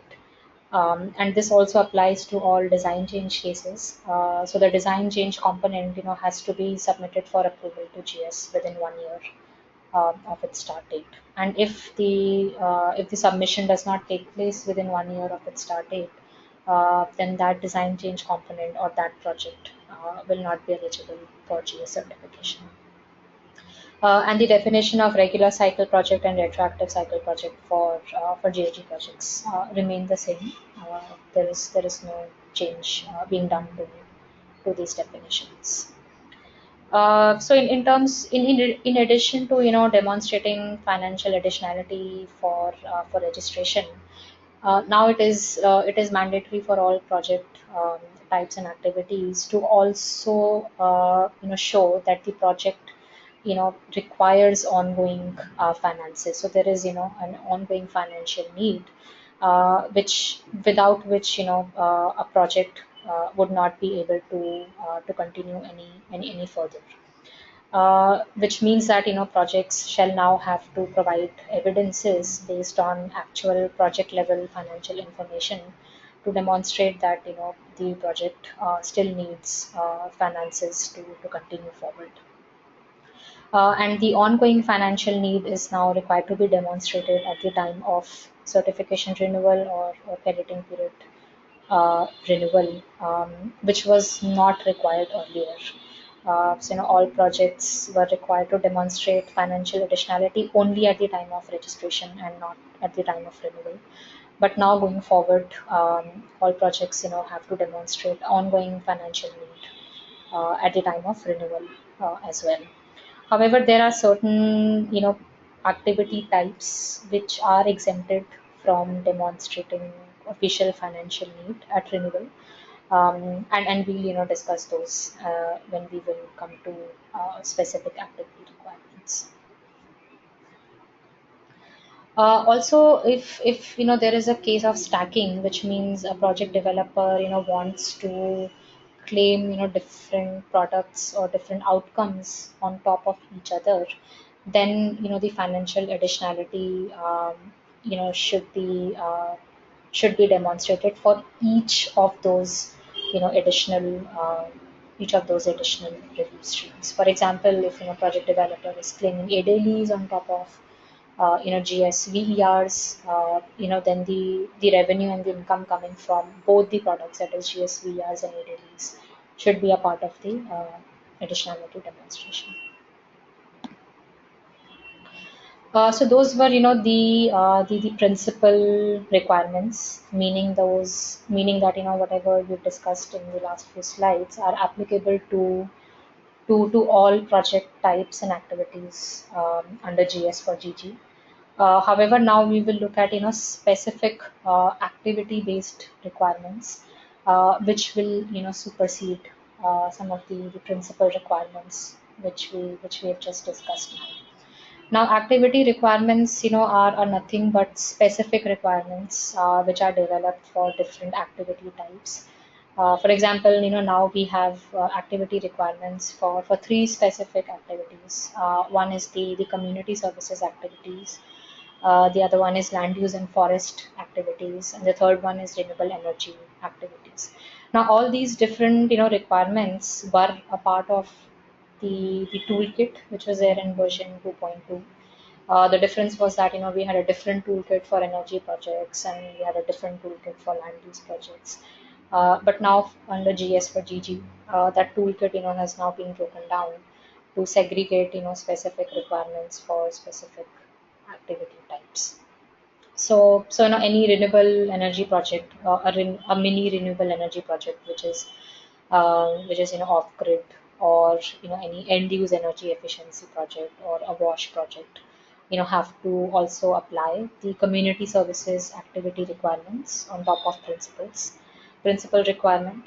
And this also applies to all design change cases. So the design change component has to be submitted for approval to GS within 1 year of its start date. And if the submission does not take place within 1 year of its start date, then that design change component or that project will not be eligible for GS certification. And the definition of regular cycle project and retroactive cycle project for GHG projects remain the same. There is no change being done to these definitions. So in addition to demonstrating financial additionality for registration, now it is mandatory for all project types and activities to also show that the project requires ongoing finances. So there is an ongoing financial need, which without which a project would not be able to continue any further. Which means that projects shall now have to provide evidences based on actual project level financial information to demonstrate that the project still needs finances to continue forward. And the ongoing financial need is now required to be demonstrated at the time of certification renewal or crediting period renewal, which was not required earlier. So, all projects were required to demonstrate financial additionality only at the time of registration and not at the time of renewal. But now going forward, all projects, have to demonstrate ongoing financial need at the time of renewal as well. However, there are certain, activity types which are exempted from demonstrating official financial need at renewal. And we'll, discuss those when we will come to specific activity requirements. Also, if there is a case of stacking, which means a project developer wants to claim different products or different outcomes on top of each other, then the financial additionality should be demonstrated for each of those additional revenue streams. For example, if project developer is claiming a dailies on top of GSVERs, then the revenue and the income coming from both the products, that is GSVERs and ADLs, should be a part of the additionality demonstration. So those were, the principal requirements, meaning that whatever we discussed in the last few slides are applicable to all project types and activities under GS for GG. However, now we will look at specific activity-based requirements, which will supersede some of the principal requirements which we have just discussed now. Now, activity requirements, are nothing but specific requirements which are developed for different activity types. For example, now we have activity requirements for three specific activities. One is the community services activities. The other one is land use and forest activities, and the third one is renewable energy activities. Now, all these different requirements were a part of the toolkit which was there in version 2.2. The difference was that we had a different toolkit for energy projects and we had a different toolkit for land use projects. But now under GS for GG, that toolkit has now been broken down to segregate specific requirements for specific activity types. So any renewable energy project, a mini renewable energy project, which is off grid, or any end use energy efficiency project or a wash project, have to also apply the community services activity requirements on top of principal requirement.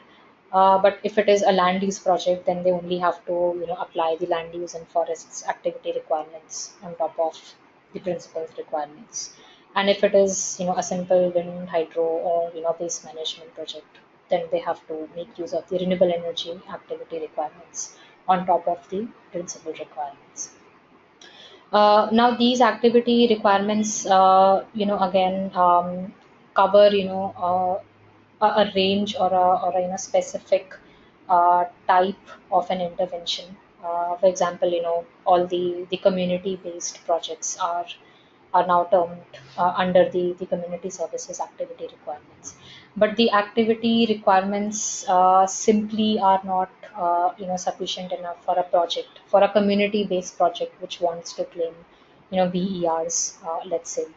But if it is a land use project, then they only have to apply the land use and forests activity requirements on top of the principal's requirements. And if it is a simple wind, hydro, or waste management project, then they have to make use of the renewable energy activity requirements on top of the principal requirements. Now these activity requirements, again cover a range or a specific type of an intervention. For example, all the community-based projects are now termed under the community services activity requirements. But the activity requirements simply are not sufficient enough for a project, for a community-based project which wants to claim BERs, let's say.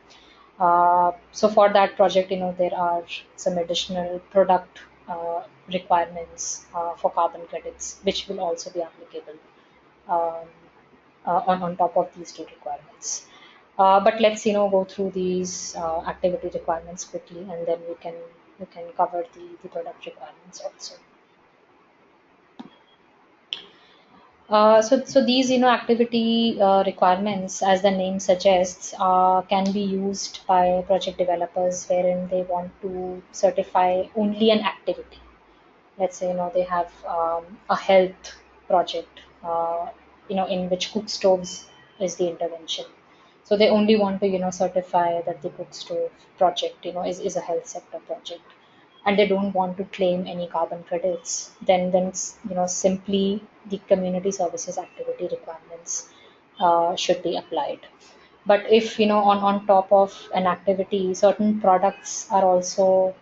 So for that project, there are some additional product requirements for carbon credits, which will also be applicable um, on top of these two requirements. But let's go through these activity requirements quickly, and then we can cover the product requirements also. So these activity requirements, as the name suggests, can be used by project developers wherein they want to certify only an activity. Let's say they have a health project, in which cook stoves is the intervention. So they only want to certify that the cook stove project is a health sector project, and they don't want to claim any carbon credits. Then simply the community services activity requirements should be applied. But if on top of an activity, certain products are also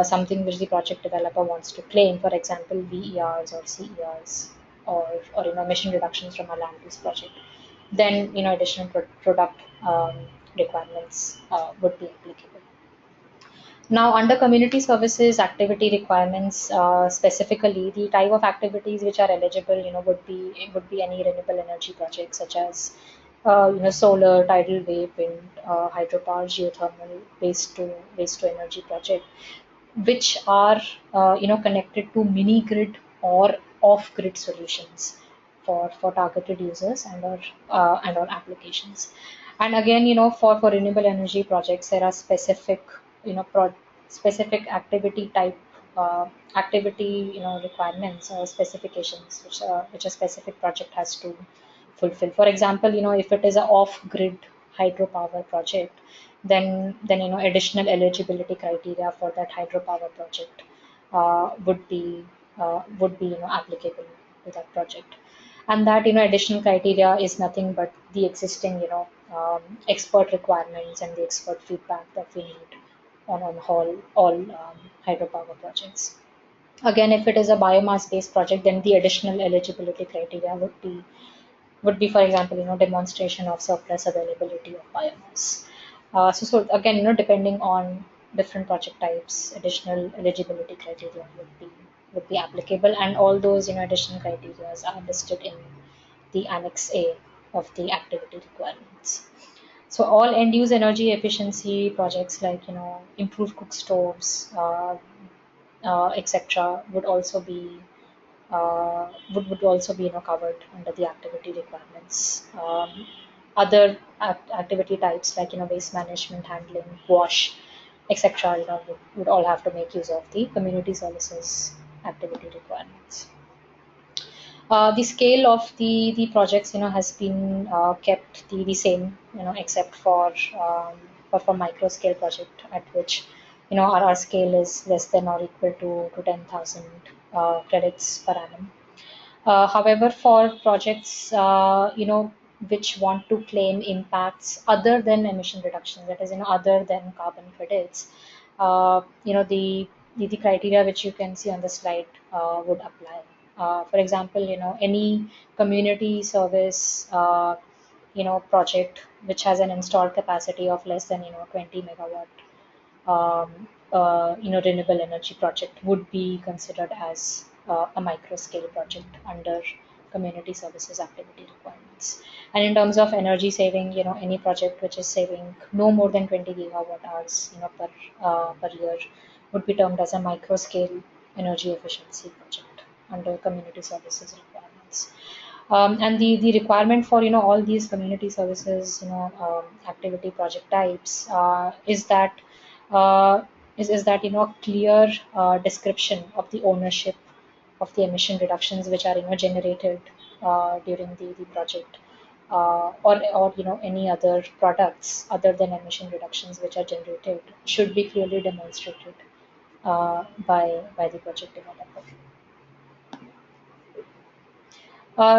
something which the project developer wants to claim, for example, VERs or CERs, or emission reductions from a land use project, then additional product requirements would be applicable. Now, under community services activity requirements, specifically the type of activities which are eligible, would be any renewable energy projects such as solar, tidal wave, wind, hydropower, geothermal, waste to energy project, which are connected to mini grid or off grid solutions for targeted users and or applications. And again, for renewable energy projects, there are specific specific activity type, activity requirements or specifications which a specific project has to fulfill. For example, if it is a off grid hydropower project, then additional eligibility criteria for that hydropower project would be applicable to that project. And that additional criteria is nothing but the existing expert requirements and the expert feedback that we need on all hydropower projects. Again, if it is a biomass based project, then the additional eligibility criteria would be, for example, demonstration of surplus availability of biomass. So again, depending on different project types, additional eligibility criteria would be applicable, and all those additional criteria are listed in the Annex A of the activity requirements. So all end-use energy efficiency projects like improved cook stoves, etc., would also be covered under the activity requirements. Other activity types like waste management, handling, wash, etc., would all have to make use of the community services activity requirements. The scale of the projects has been kept the same, except for Microscale project, at which our scale is less than or equal to 10,000 credits per annum. However, for projects which want to claim impacts other than emission reduction, that is other than carbon credits, the criteria which you can see on the slide would apply. For example, any community service project which has an installed capacity of less than 20 megawatt, renewable energy project would be considered as a micro scale project under community services activity requirements. And in terms of energy saving, any project which is saving no more than 20 gigawatt hours, per year would be termed as a micro scale energy efficiency project under community services requirements. And the requirement for all these community services activity project types uh, is that clear description of the ownership of the emission reductions which are generated during the project, or any other products other than emission reductions which are generated should be clearly demonstrated by the project developer.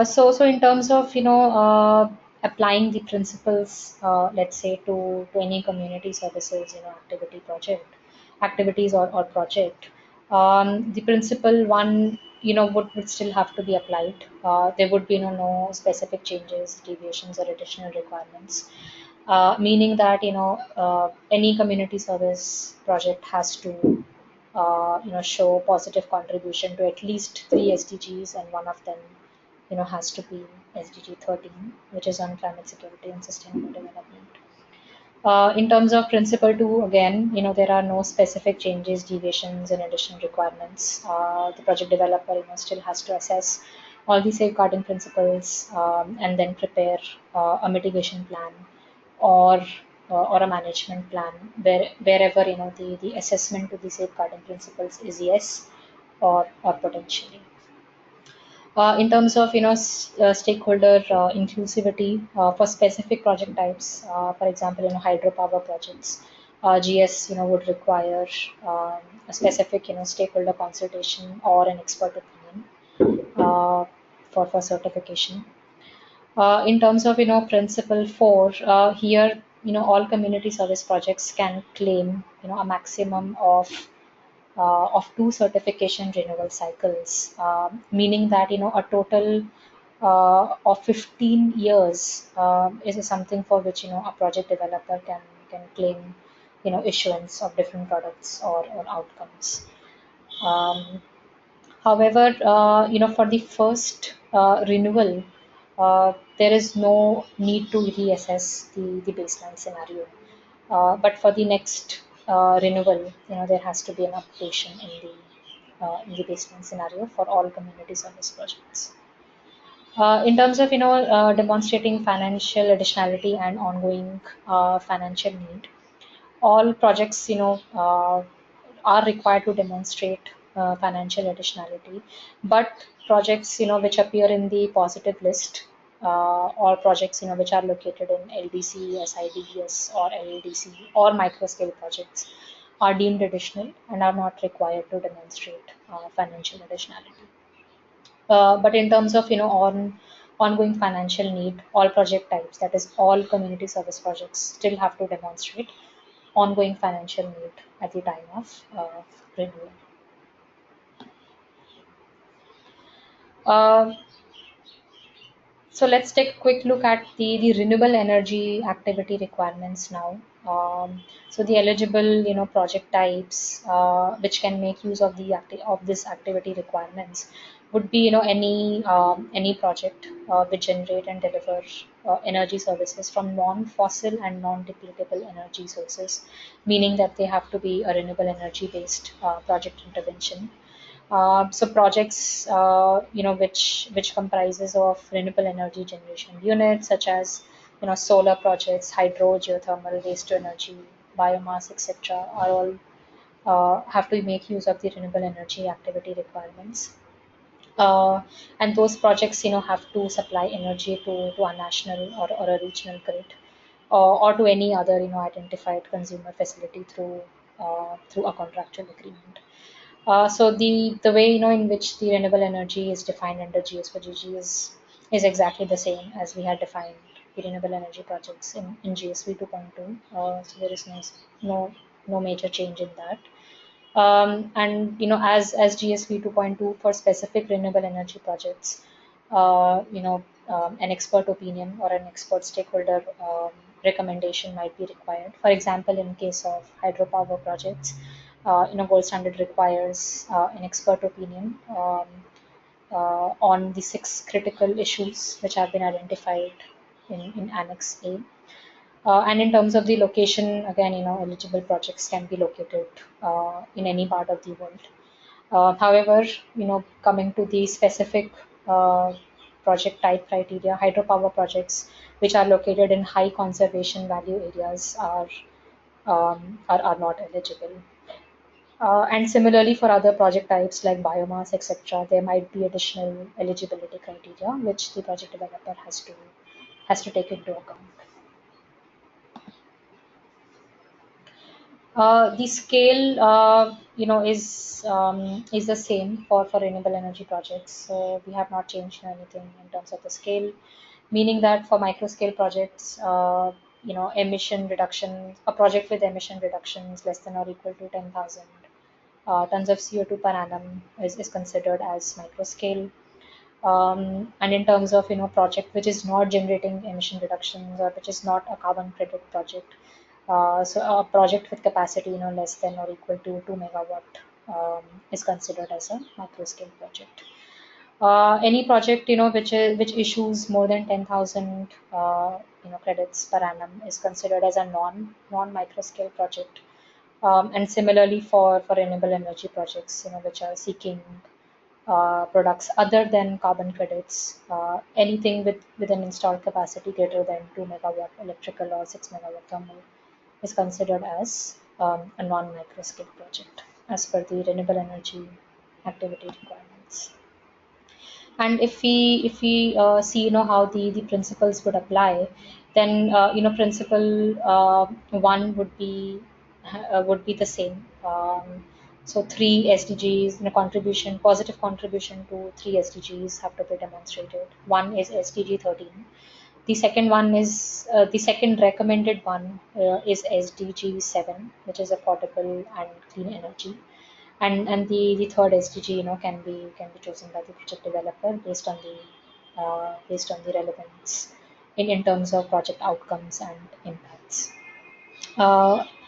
So in terms of applying the principles, let's say to any community services activity project, activities or project, the principle one would still have to be applied. There would be no specific changes, deviations, or additional requirements. Meaning that any community service project has to show positive contribution to at least 3 SDGs, and one of them has to be SDG 13, which is on climate security and sustainable development. In terms of principle two, again, there are no specific changes, deviations, and additional requirements. The project developer, still has to assess all the safeguarding principles, and then prepare a mitigation plan or or a management plan wherever the assessment to the safeguarding principles is yes or potentially. In terms of stakeholder inclusivity for specific project types, for example, hydropower projects, GS would require a specific stakeholder consultation or an expert opinion for certification. In terms of principle four, here all community service projects can claim a maximum of 2 certification renewal cycles, meaning that a total of 15 years is something for which a project developer can claim issuance of different products or outcomes. Um, However, for the first renewal, there is no need to reassess the baseline scenario. But for the next renewal, there has to be an updation in the baseline scenario for all community service projects. In terms of demonstrating financial additionality and ongoing financial need, all projects are required to demonstrate financial additionality, but projects which appear in the positive list, or projects which are located in LDC, SIDS, or LDC or microscale projects are deemed additional and are not required to demonstrate financial additionality. But in terms of ongoing financial need, all project types, that is all community service projects, still have to demonstrate ongoing financial need at the time of renewal. Uh, so let's take a quick look at the renewable energy activity requirements now. So the eligible project types which can make use of of this activity requirements would be any project which generate and deliver energy services from non-fossil and non-depletable energy sources, meaning that they have to be a renewable energy based project intervention. So projects, which comprises of renewable energy generation units, such as solar projects, hydro, geothermal, waste to energy, biomass, etc., are all have to make use of the renewable energy activity requirements. Uh, and those projects, have to supply energy to a national or a regional grid, or to any other identified consumer facility through a contractual agreement. So the way in which the renewable energy is defined under GS4GG is exactly the same as we had defined the renewable energy projects in GSV 2.2. So there is no major change in that. And as GSV 2.2 for specific renewable energy projects, an expert opinion or an expert stakeholder recommendation might be required. For example, in case of hydropower projects, gold standard requires an expert opinion on the 6 critical issues which have been identified in Annex A. And in terms of the location, again, eligible projects can be located in any part of the world. However, coming to the specific uh, project type criteria, hydropower projects which are located in high conservation value areas are not eligible. And similarly, for other project types like biomass, etc., there might be additional eligibility criteria which the project developer has to take into account. The scale, is the same for renewable energy projects. So we have not changed anything in terms of the scale, meaning that for microscale projects, emission reduction, a project with emission reductions less than or equal to 10,000 tons of CO2 per annum is considered as microscale. And in terms of project which is not generating emission reductions or which is not a carbon credit project, so a project with capacity less than or equal to 2 megawatt is considered as a micro scale project. Any project which issues more than 10,000 credits per annum is considered as a non micro scale project. And similarly for renewable energy projects which are seeking products other than carbon credits, anything with an installed capacity greater than 2 megawatt electrical or 6 megawatt thermal is considered as a non-micro scale project as per the renewable energy activity requirements. And if we see how the principles would apply, then principle one would be the same. So three SDGs, contribution, positive contribution to three SDGs have to be demonstrated. One is SDG 13. The second one is the second recommended one is SDG 7, which is affordable and clean energy. And the third SDG can be chosen by the project developer based on the relevance in terms of project outcomes and impacts.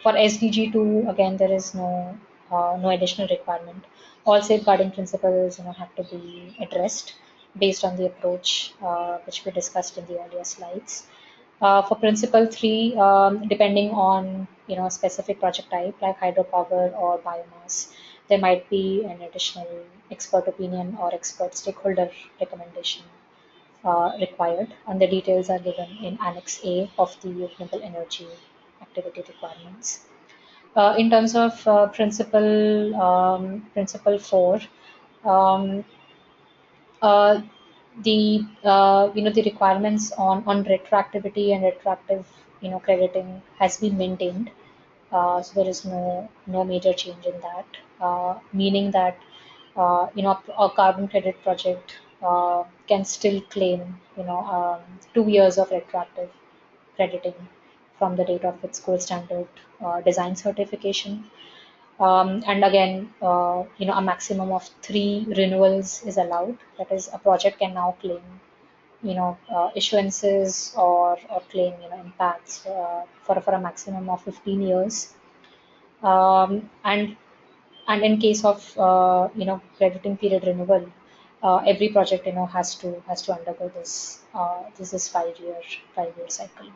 For SDG 2, again, there is no additional requirement. All safeguarding principles, have to be addressed based on the approach which we discussed in the earlier slides. For principle 3, depending on specific project type like hydropower or biomass, there might be an additional expert opinion or expert stakeholder recommendation required, and the details are given in Annex A of the renewable energy activity requirements. In terms of principle 4, um, uh, the requirements on retroactivity and retroactive crediting has been maintained. So there is no major change in that, meaning that a carbon credit project can still claim 2 years of retroactive crediting from the date of its gold standard design certification. And again, a maximum of 3 renewals is allowed. That is, a project can now claim, issuances or claim, impacts for a maximum of 15 years. And in case of, crediting period renewal, every project, has to undergo this 5-year cycle.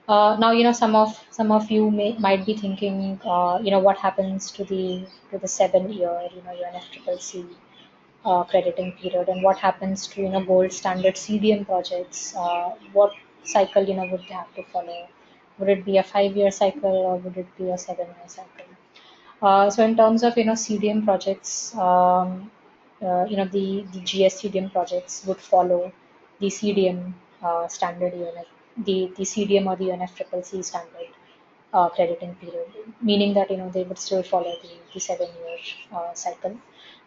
Now, some of you might be thinking, what happens to the 7-year, UNFCCC crediting period, and what happens to gold standard CDM projects? What cycle would they have to follow? Would it be a 5-year cycle or would it be a 7-year cycle? So in terms of CDM projects, the GS CDM projects would follow the CDM standard UNF, the CDM or the UNFCCC standard crediting period, meaning that they would still follow the 7-year cycle.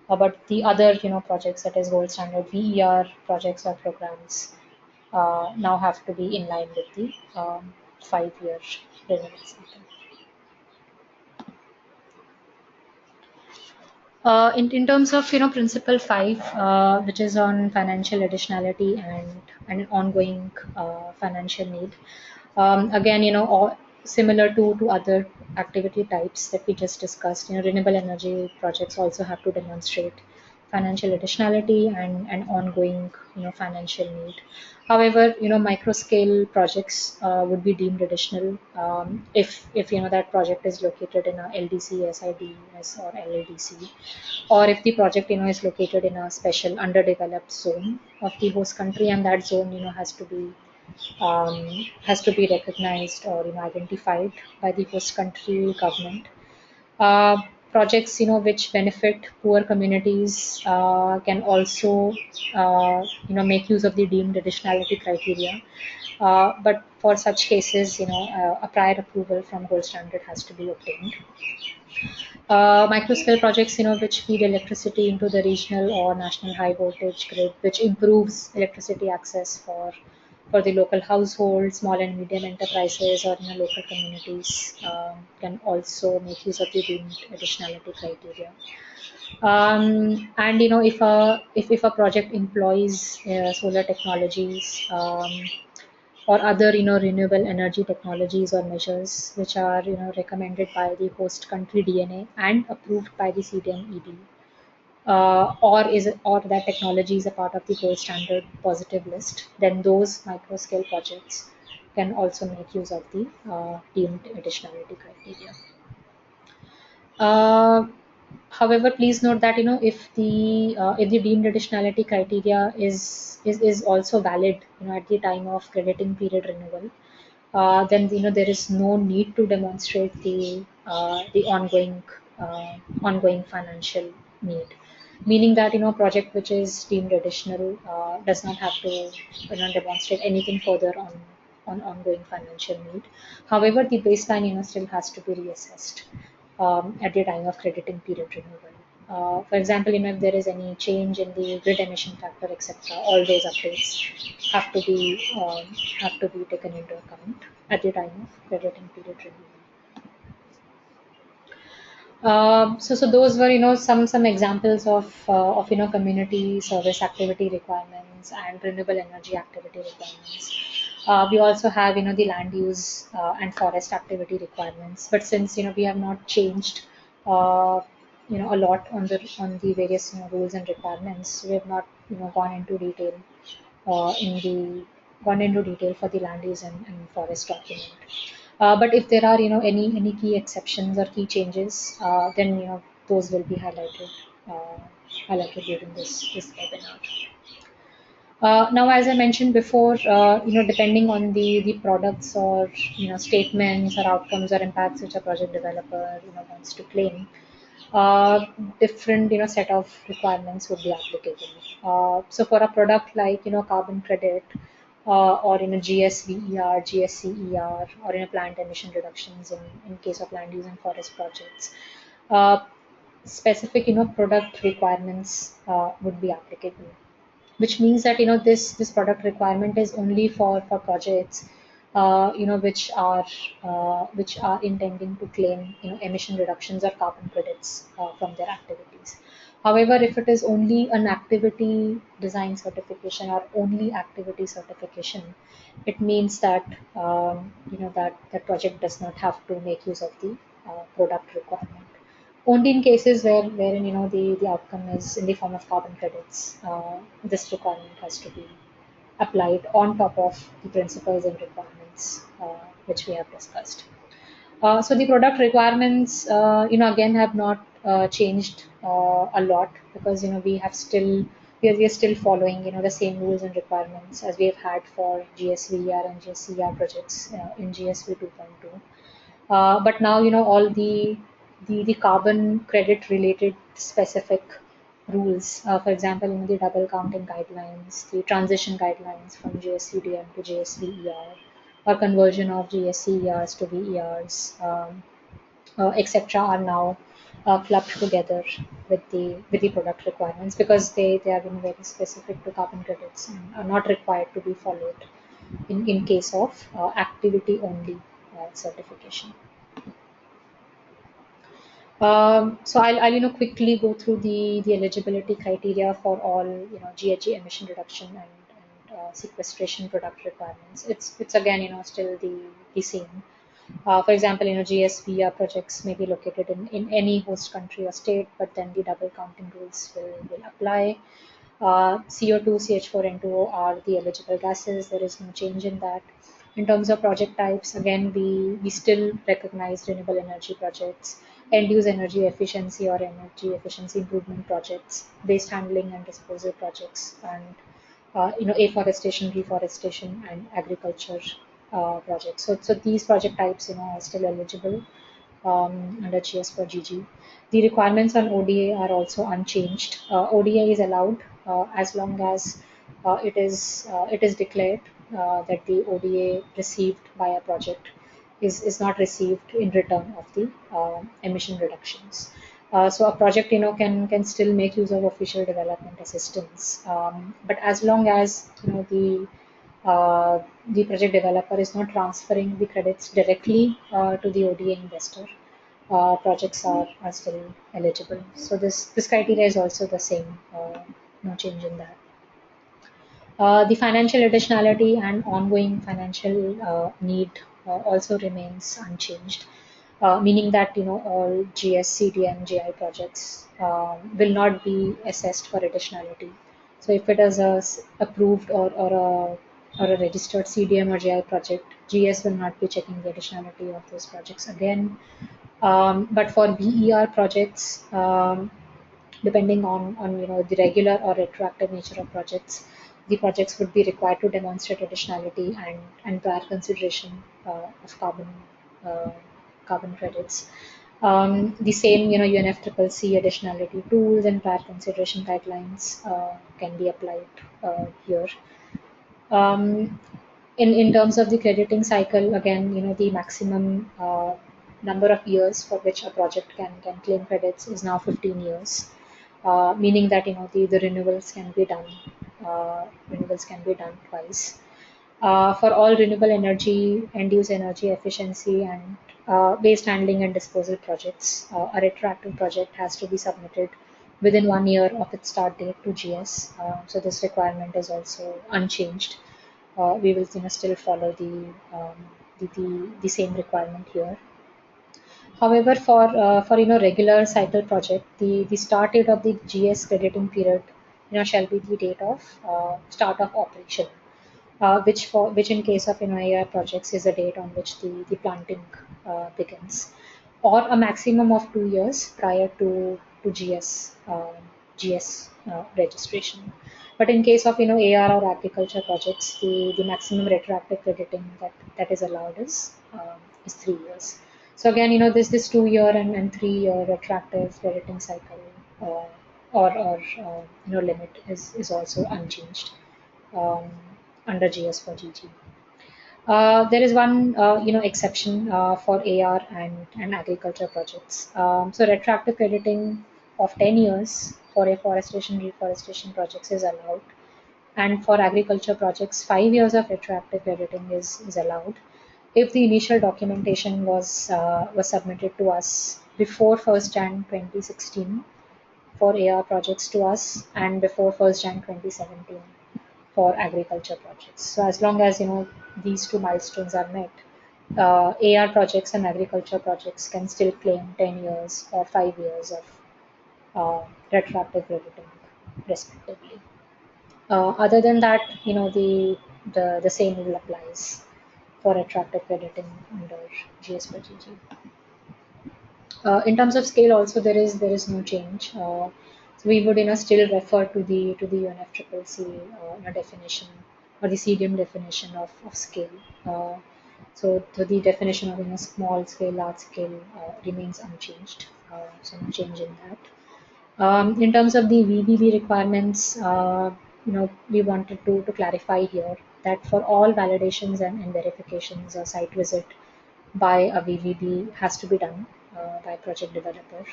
But the other projects, that is gold standard VER projects or programs, now have to be in line with the 5-year renewal cycle. In terms of principle 5, which is on financial additionality and an ongoing financial need, again, similar to other activity types that we just discussed, renewable energy projects also have to demonstrate financial additionality and an ongoing financial need. However, microscale projects would be deemed additional if that project is located in a LDC, SIDS, or LLDC, or if the project is located in a special underdeveloped zone of the host country, and that zone has to be recognized or identified by the host country government. Uh, Projects which benefit poor communities can also make use of the deemed additionality criteria. But for such cases, a prior approval from gold standard has to be obtained. Microscale projects, which feed electricity into the regional or national high voltage grid, which improves electricity access for the local households, small and medium enterprises, or local communities, can also make use of the deemed additionality criteria. And if a project employs solar technologies, or other renewable energy technologies or measures which are recommended by the host country DNA and approved by the CDM-ED, or that technology is a part of the gold standard positive list, then those microscale projects can also make use of the deemed additionality criteria. Uh, However, please note that if the deemed additionality criteria is also valid at the time of crediting period renewal, then there is no need to demonstrate the ongoing financial need, meaning that project which is deemed additional does not have to demonstrate anything further on ongoing financial need. However, the baseline still has to be reassessed at the time of crediting period renewal. For example, if there is any change in the grid emission factor, etc., all those updates have to be taken into account at the time of crediting period renewal. So those were some examples of community service activity requirements and renewable energy activity requirements. We also have, the land use and forest activity requirements. But since, we have not changed, uh, a lot on the various, rules and requirements, we have not, gone into detail in the gone into detail for the land use and forest document. But if there are, any key exceptions or key changes, then, those will be highlighted during this webinar. Now, as I mentioned before, depending on the products or, statements or outcomes or impacts which a project developer, wants to claim, uh, different, set of requirements would be applicable. So for a product like, carbon credit, or in a GSVER, GSCER, or in a plant emission reductions in case of land use and forest projects, uh, specific, product requirements would be applicable, which means that, this product requirement is only for projects, which are intending to claim, emission reductions or carbon credits from their activities. However, if it is only an activity design certification or only activity certification, it means that, that the project does not have to make use of the product requirement. Only in cases wherein, the outcome is in the form of carbon credits, this requirement has to be applied on top of the principles and requirements which we have discussed. So the product requirements, again have not changed a lot, because, we are still following, the same rules and requirements as we have had for GSVER and GSCR projects in GSV 2.2. But now, all the carbon credit related specific rules, for example, the double counting guidelines, the transition guidelines from GSCDM to GSVER, or conversion of GSCERs to VERs, etc., are now clubbed together with the product requirements, because they are, very specific to carbon credits and are not required to be followed in case of activity only certification. So I'll, quickly go through the eligibility criteria for all, GHG emission reduction and sequestration product requirements. It's again, still the same. For example, GSVR projects may be located in any host country or state, but then the double counting rules will apply. CO2, CH4N2O are the eligible gases. There is no change in that. In terms of project types, again, we still recognize renewable energy projects, end-use energy efficiency or energy efficiency improvement projects, waste handling and disposal projects, and afforestation, reforestation, and agriculture projects. So these project types, are still eligible under GS for GG. The requirements on ODA are also unchanged. ODA is allowed as long as it is declared that the ODA received by a project is not received in return of the emission reductions. So a project, can still make use of official development assistance, but as long as, the project developer is not transferring the credits directly to the ODA investor, projects are still eligible. So this criteria is also the same, no change in that. The financial additionality and ongoing financial need also remains unchanged, meaning that, all GS, CDM, GI projects will not be assessed for additionality. So if it is approved or a registered CDM or GI project, GS will not be checking the additionality of those projects again. But for VER projects, depending on, the regular or retroactive nature of projects, the projects would be required to demonstrate additionality and prior consideration of uh, carbon credits. The same, UNFCCC additionality tools and prior consideration guidelines can be applied here. Um, in terms of the crediting cycle, again, the maximum number of years for which a project can claim credits is now 15 years, meaning that, the renewals can be done twice. For all renewable energy, end-use energy efficiency, and waste handling and disposal projects, a retroactive project has to be submitted within 1 year of its start date to GS. So this requirement is also unchanged. we will still follow the same requirement here. However, for regular cycle project, the start date of the GS crediting period shall be the date of start of operation, which in case of AR projects is a date on which the planting begins, or a maximum of 2 years prior to GS registration. But in case of AR or agriculture projects, the maximum retroactive crediting that is allowed is 3 years. So again, this 2 year and 3 year retroactive crediting cycle or limit is also unchanged um, under GS for GG. There is one exception for AR and agriculture projects. So retroactive crediting of 10 years for afforestation reforestation projects is allowed, and for agriculture projects 5 years of retroactive crediting is allowed if the initial documentation was submitted to us before 1st Jan 2016 for AR projects to us, and before 1st Jan 2017 for agriculture projects. So as long as these two milestones are met, AR projects and agriculture projects can still claim 10 years or 5 years of retroactive crediting, respectively. Other than that, the same rule applies for retroactive crediting under GS per GG. In terms of scale, also there is no change. So we would still refer to the UNFCCC definition, or the CDM definition of scale. So the definition of small scale, large scale remains unchanged. So no change in that. In terms of the VBB requirements, we wanted to clarify here that for all validations and verifications, a site visit by a VVB has to be done by project developer.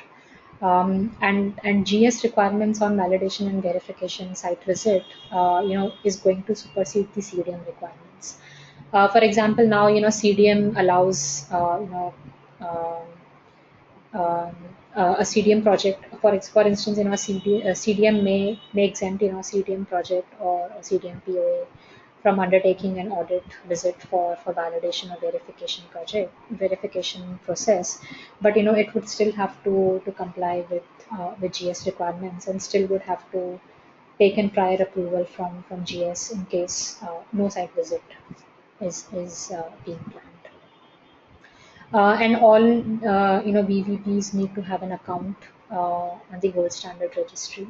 And GS requirements on validation and verification site visit, is going to supersede the CDM requirements. For example, now CDM allows um, um, a CDM project. For instance, a CDM may exempt CDM project or a CDM POA from undertaking an audit visit for validation or verification process, but it would still have to comply with GS requirements, and still would have to take in prior approval from GS in case no site visit is being planned. And all VVPs need to have an account on the gold standard registry.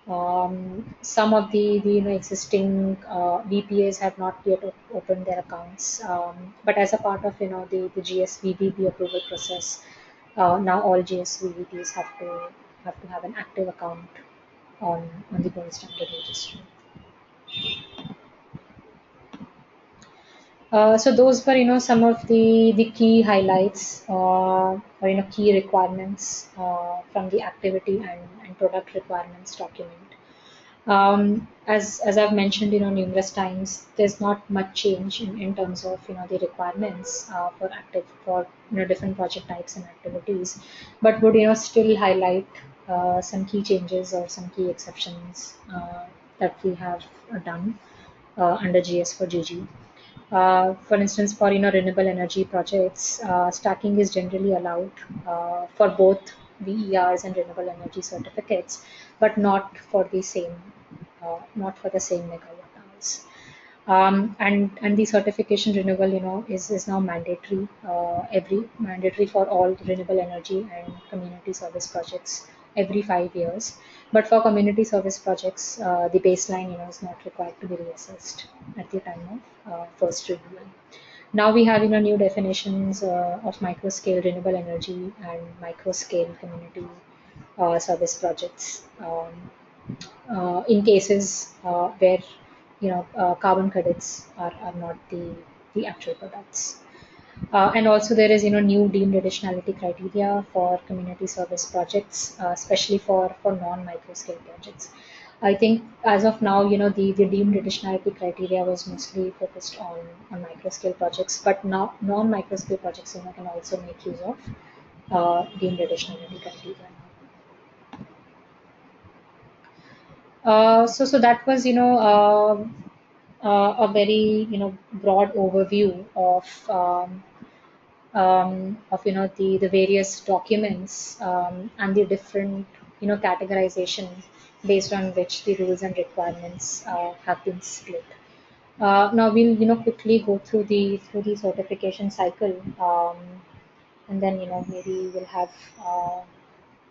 Some of the existing VPAs have not yet opened their accounts, but as a part of the GS VVP approval process, now all GS VVPs have to have an active account on the gold standard registry. So those were, some of the key highlights, or key requirements from the activity and product requirements document. As I've mentioned, numerous times, there's not much change in terms of the requirements for different project types and activities, but would still highlight some key changes or some key exceptions that we have done under GS for GG. For instance, for renewable energy projects, stacking is generally allowed for both VERs and renewable energy certificates, but not for the same megawatt hours. And the certification renewal, is now mandatory, mandatory for all renewable energy and community service projects every 5 years. But for community service projects, the baseline, is not required to be reassessed at the time of first renewal. Now we have new definitions of microscale renewable energy and microscale community service projects. In cases where carbon credits are not the actual products. And also there is new deemed additionality criteria for community service projects, especially for non-microscale projects. I think as of now, the deemed additionality criteria was mostly focused on microscale projects, but now non-microscale projects can also make use of deemed additionality criteria. So that was a very broad overview of the various documents and the different categorization based on which the rules and requirements have been split. Now we'll quickly go through the certification cycle, and then maybe we'll have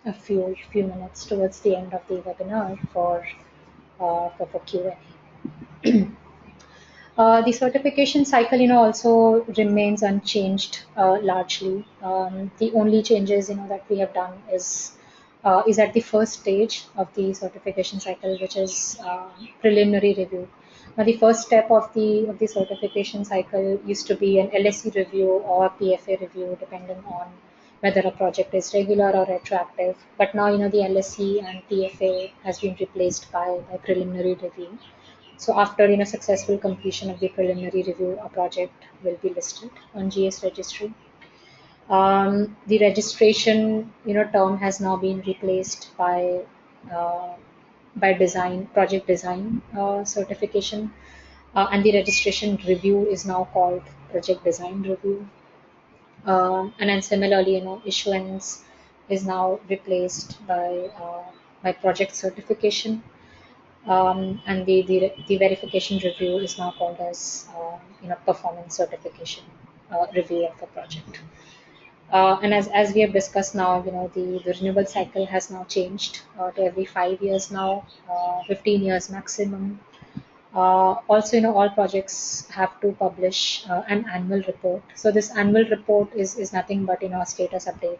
a few minutes towards the end of the webinar for Q&A. The certification cycle, also remains unchanged largely. The only changes, that we have done is at the first stage of the certification cycle, which is preliminary review. Now, the first step of the certification cycle used to be an LSE review or PFA review, depending on whether a project is regular or retroactive. But now, the LSE and PFA has been replaced by preliminary review. So after successful completion of the preliminary review, a project will be listed on GS registry. The registration term has now been replaced by project design certification, and the registration review is now called project design review. And then similarly, issuance is now replaced by project certification. And the verification review is now called as performance certification review of the project. And as we have discussed now, the renewable cycle has now changed to every 5 years now, 15 years maximum. Also, all projects have to publish an annual report. So this annual report is nothing but a status update,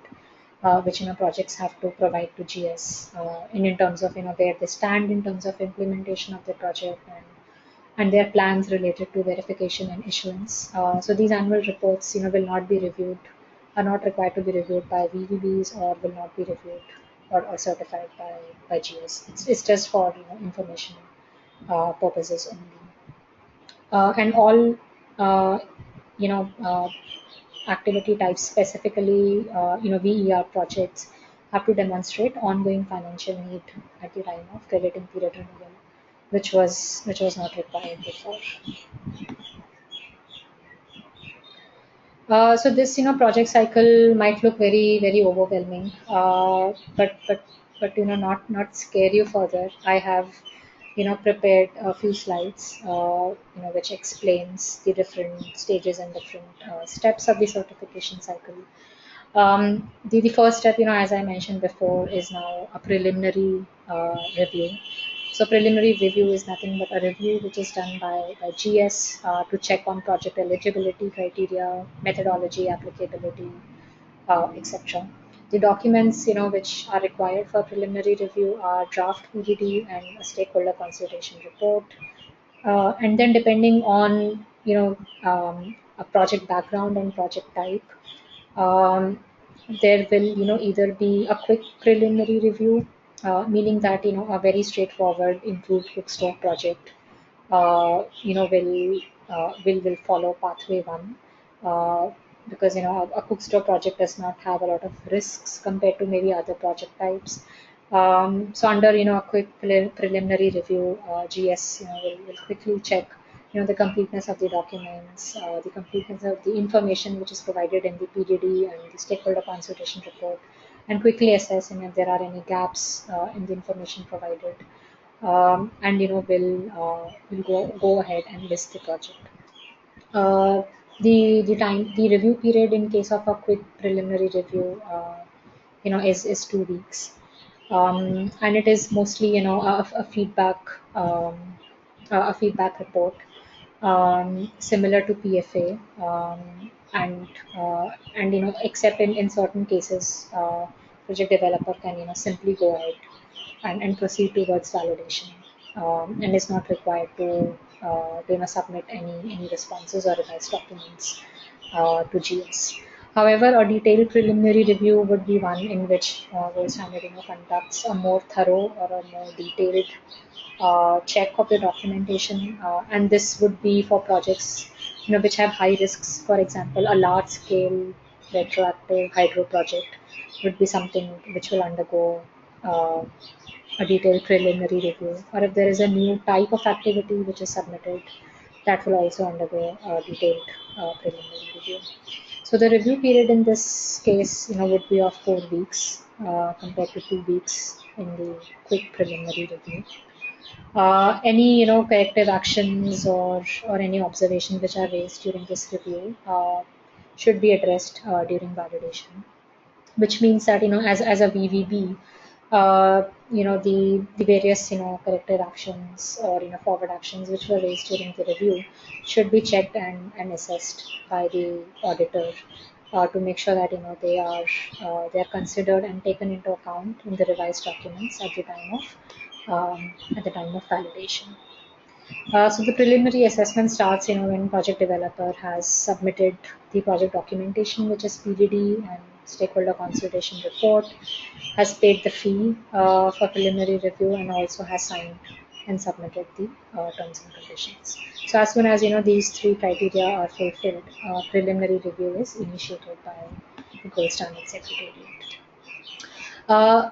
which projects have to provide to GS in terms of where they stand in terms of implementation of the project and their plans related to verification and issuance. So these annual reports will not be reviewed, are not required to be reviewed by VVBs, or will not be reviewed or certified by GS. It's just for information purposes only. And all activity types, specifically VER projects, have to demonstrate ongoing financial need at the time of crediting period renewal, which was not required before. So this project cycle might look very very overwhelming, but not scare you further. I have prepared a few slides which explains the different stages and different steps of the certification cycle. The first step, as I mentioned before, is now a preliminary review. So preliminary review is nothing but a review which is done by GS to check on project eligibility criteria, methodology, applicability, etc. The documents, which are required for preliminary review are draft PDD and a stakeholder consultation report. And then depending on, a project background and project type, um, there will, either be a quick preliminary review, meaning that, a very straightforward improved bookstore project, will follow pathway one, because a cookstore project does not have a lot of risks compared to maybe other project types. So under a quick preliminary review, GS will quickly check the completeness of the documents, the completeness of the information which is provided in the PDD and the stakeholder consultation report, and quickly assess if there are any gaps in the information provided. And will go ahead and list the project. The review period in case of a quick preliminary review, is 2 weeks, and it is mostly a feedback, a feedback report, similar to PFA, and except in certain cases, project developer can simply go ahead and proceed towards validation, and is not required to submit any responses or revised documents to GS. However, a detailed preliminary review would be one in which Gold Standard conducts a more thorough or a more detailed check of the documentation, and this would be for projects which have high risks. For example, a large scale retroactive hydro project would be something which will undergo a detailed preliminary review, or if there is a new type of activity which is submitted, that will also undergo a detailed preliminary review. So the review period in this case, would be of 4 weeks compared to 2 weeks in the quick preliminary review. Any corrective actions or any observations which are raised during this review should be addressed during validation, which means that as a VVB, the various corrective actions or forward actions which were raised during the review should be checked and assessed by the auditor to make sure that they are considered and taken into account in the revised documents at the time of validation. So the preliminary assessment starts, when project developer has submitted the project documentation, which is PDD and stakeholder consultation report, has paid the fee for preliminary review, and also has signed and submitted the terms and conditions. So as soon as these 3 criteria are fulfilled, preliminary review is initiated by the Gold Standard Secretariat.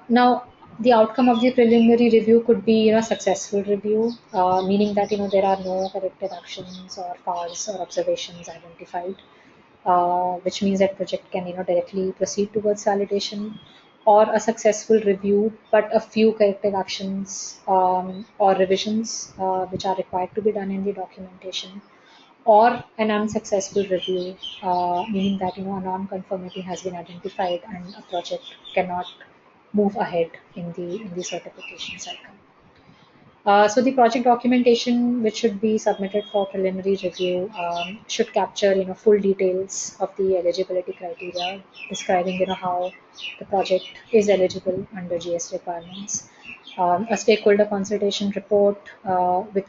Now, the outcome of the preliminary review could be successful review, meaning that there are no corrective actions or FARs or observations identified, which means that project can directly proceed towards validation, or a successful review but a few corrective actions or revisions which are required to be done in the documentation, or an unsuccessful review, meaning that a non-conformity has been identified and a project cannot move ahead in the certification cycle. So the project documentation, which should be submitted for preliminary review, should capture full details of the eligibility criteria, describing how the project is eligible under GS requirements. A stakeholder consultation report with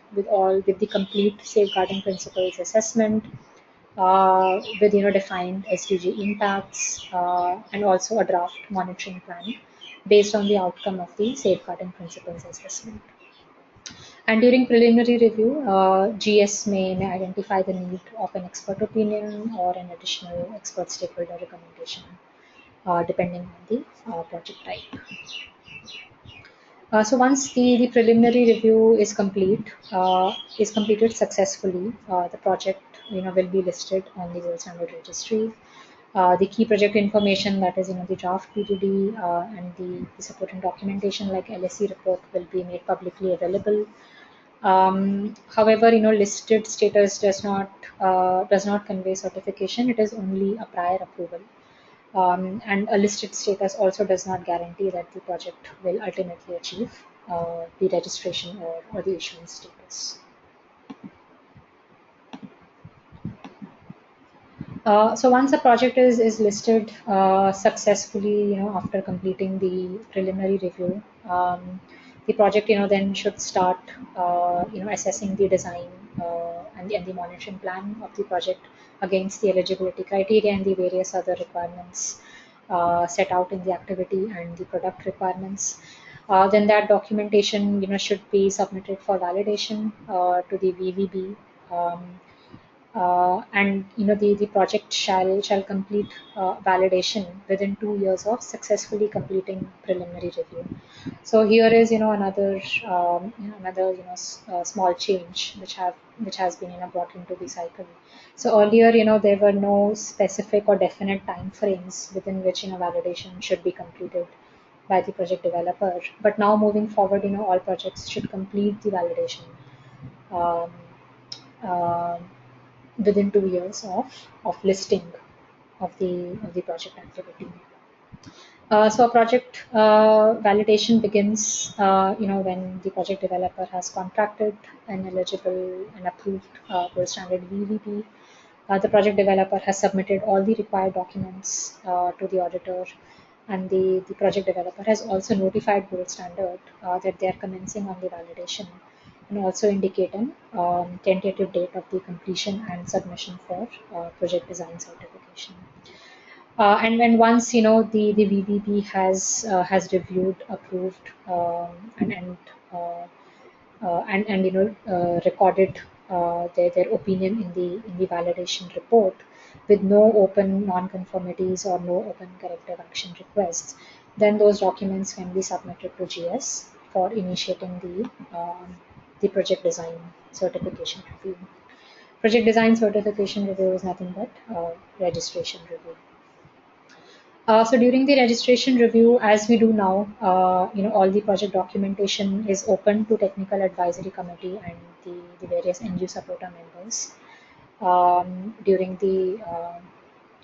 the complete safeguarding principles assessment, with defined SDG impacts, and also a draft monitoring plan based on the outcome of the safeguarding principles assessment. And during preliminary review, GS may identify the need of an expert opinion or an additional expert stakeholder recommendation, depending on the project type. So once the preliminary review is completed successfully, the project will be listed on the Gold Standard Registry. The key project information, that is the draft PDD and the supporting documentation like LSE report, will be made publicly available. However, listed status does not convey certification. It is only a prior approval. And a listed status also does not guarantee that the project will ultimately achieve the registration or the issuance status. So once a project is listed successfully, after completing the preliminary review, the project, then should start, assessing the design and the monitoring plan of the project against the eligibility criteria and the various other requirements set out in the activity and the product requirements. Then that documentation, should be submitted for validation to the VVB. And the project shall complete validation within 2 years of successfully completing preliminary review. So here is another small change which has been brought into the cycle. So earlier there were no specific or definite time frames within which validation should be completed by the project developer, but now moving forward all projects should complete the validation um, uh, within 2 years of listing of the project activity. So a project validation begins, when the project developer has contracted an eligible and approved gold standard VVP. The project developer has submitted all the required documents to the auditor, and the project developer has also notified Gold Standard that they are commencing on the validation, and also indicate an tentative date of the completion and submission for project design certification. And when once the VVP has reviewed, approved, uh, and recorded their opinion in the validation report with no open non-conformities or no open corrective action requests, then those documents can be submitted to GS for initiating the project design certification review. Project design certification review is nothing but registration review. So during the registration review, as we do now, all the project documentation is open to technical advisory committee and the various NGO supporter members during the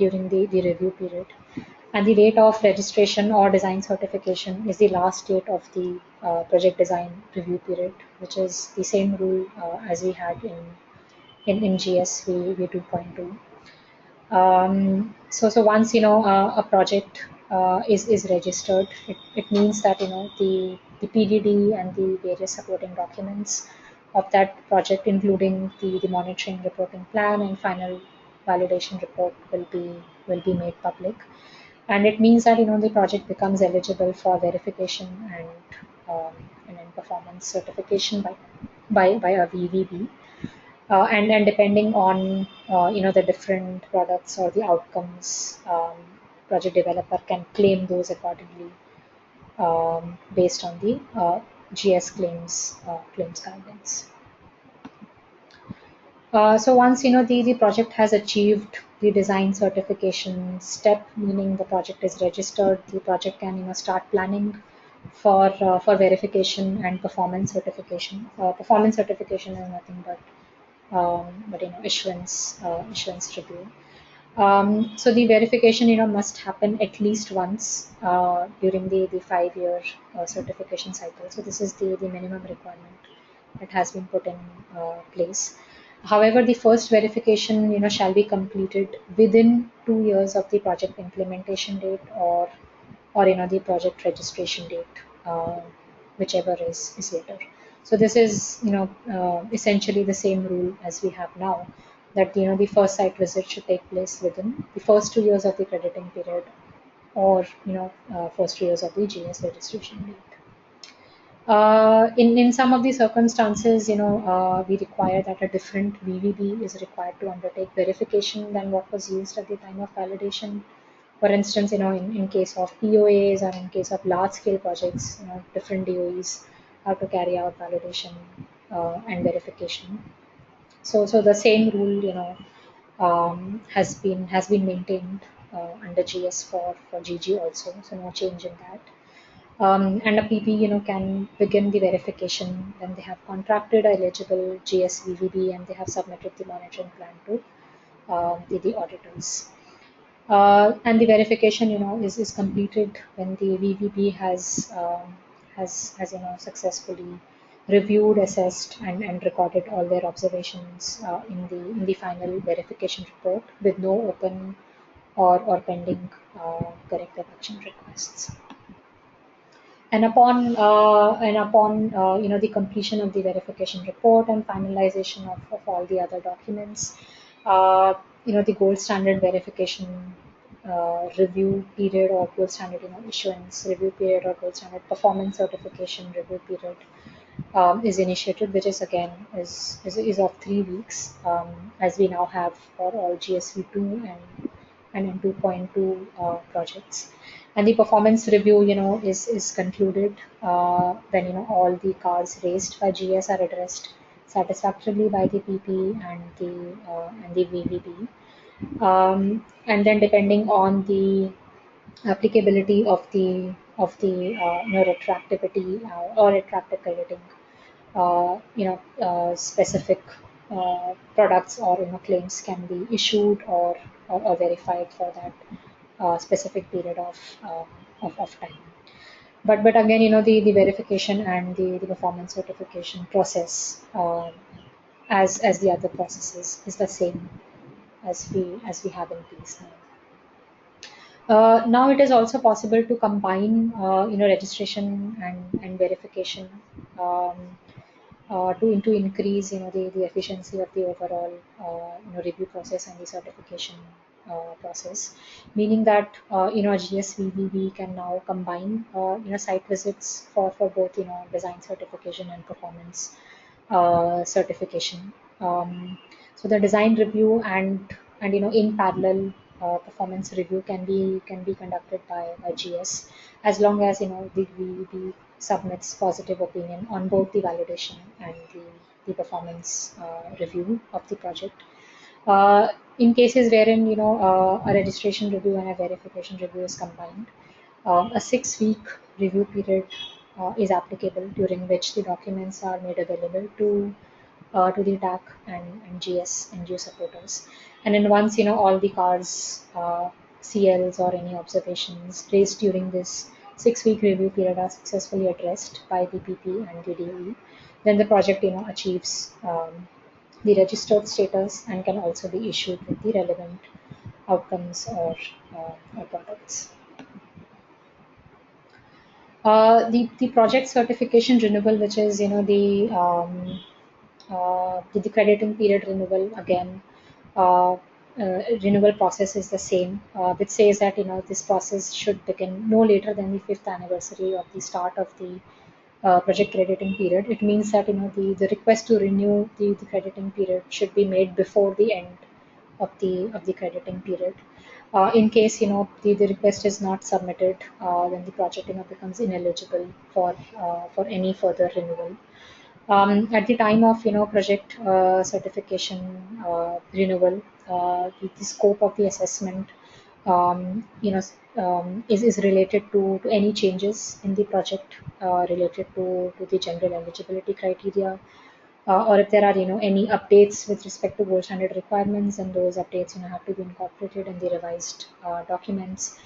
review period. And the date of registration or design certification is the last date of the project design review period, which is the same rule as we had in GSV 2.2. So once a project is registered, it means that the PDD and the various supporting documents of that project, including the monitoring reporting plan and final validation report, will be made public, and it means that the project becomes eligible for verification and then performance certification by a VVB. And depending on the different products or the outcomes, project developer can claim those accordingly based on the GS claims guidance. So once the project has achieved the design certification step, meaning the project is registered, the project can start planning for verification and performance certification. Performance certification is nothing but issuance review. So the verification must happen at least once during the 5-year certification cycle. So this is the minimum requirement that has been put in place. However, the first verification shall be completed within 2 years of the project implementation date or the project registration date, whichever is later. So this is essentially the same rule as we have now, that the first site visit should take place within the first 2 years of the crediting period or first 2 years of the GS registration date. In some of the circumstances, we require that a different VVB is required to undertake verification than what was used at the time of validation. For instance, in case of POAs or in case of large-scale projects, different DOEs have to carry out validation and verification. So the same rule, has been maintained under GS for GG also. So no change in that. And a PP, can begin the verification when they have contracted a eligible GS VVB and they have submitted the monitoring plan to the auditors. And the verification, is completed when the VVB has successfully reviewed, assessed, and recorded all their observations in the final verification report with no open or pending corrective action requests. And upon the completion of the verification report and finalization of all the other documents, the gold standard verification review period or gold standard issuance review period or gold standard performance certification review period is initiated, which is again is of 3 weeks, as we now have for all GSV2 and in 2.2 projects. And the performance review, is concluded when all the cards raised by GS are addressed satisfactorily by the PP and the VVB. And then depending on the applicability of the retroactivity or retroactive crediting, specific products or claims can be issued or verified for that specific period of time. But again, the verification and the performance certification process, as the other processes, is the same as we have in place now. Now it is also possible to combine, registration and verification to increase, the efficiency of the overall, review process and the certification process. Meaning that, a GSVBB can now combine, site visits for both, design certification and performance certification. So the design review and in parallel performance review can be conducted by GS, as long as the VVB submits positive opinion on both the validation and the performance review of the project. In cases wherein a registration review and a verification review is combined, a 6-week review period is applicable, during which the documents are made available to the DAC and GS NGO supporters. And then once all the cars, CLs or any observations raised during this 6-week review period are successfully addressed by the PP and the DOE, then the project achieves the registered status and can also be issued with the relevant outcomes or products. The project certification renewal, which is the crediting period renewal, again, renewal process is the same, which says that this process should begin no later than the 5th anniversary of the start of the project crediting period. It means that the request to renew the crediting period should be made before the end of the crediting period. In case the request is not submitted, then the project becomes ineligible for any further renewal. At the time of project certification renewal, the scope of the assessment is related to any changes in the project related to the general eligibility criteria, or if there are any updates with respect to gold standard requirements, and those updates have to be incorporated in the revised documents.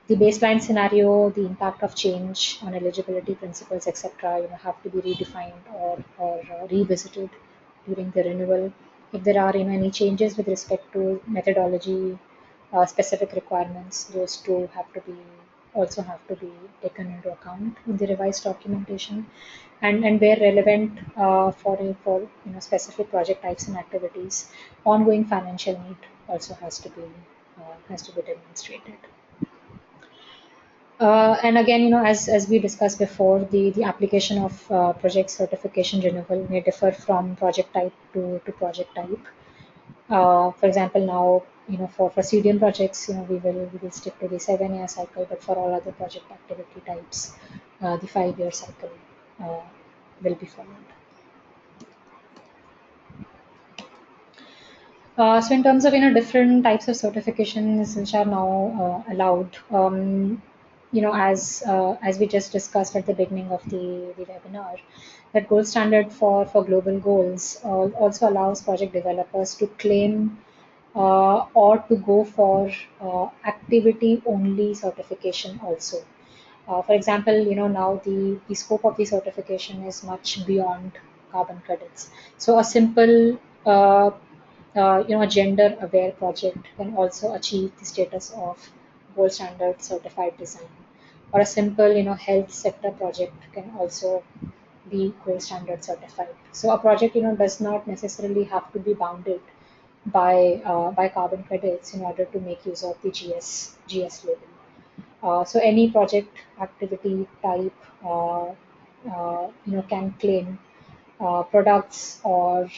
The baseline scenario, the impact of change on eligibility principles, etc., have to be redefined or revisited during the renewal. If there are any changes with respect to methodology, specific requirements, those two also have to be taken into account in the revised documentation, and where relevant for specific project types and activities, ongoing financial need also has to be demonstrated. And again, as we discussed before, the application of project certification renewal may differ from project type to project type. For example, now, for CDM projects, we will stick to the 7-year cycle, but for all other project activity types, the 5-year cycle will be followed. So in terms of different types of certifications which are now allowed, as we just discussed at the beginning of the webinar, that gold standard for global goals also allows project developers to claim or to go for activity only certification also. For example, now the scope of the certification is much beyond carbon credits. So a simple a gender aware project can also achieve the status of gold standard certified design, or a simple health sector project can also be gold standard certified. So a project does not necessarily have to be bounded by carbon credits in order to make use of the GS label. So any project activity type can claim products or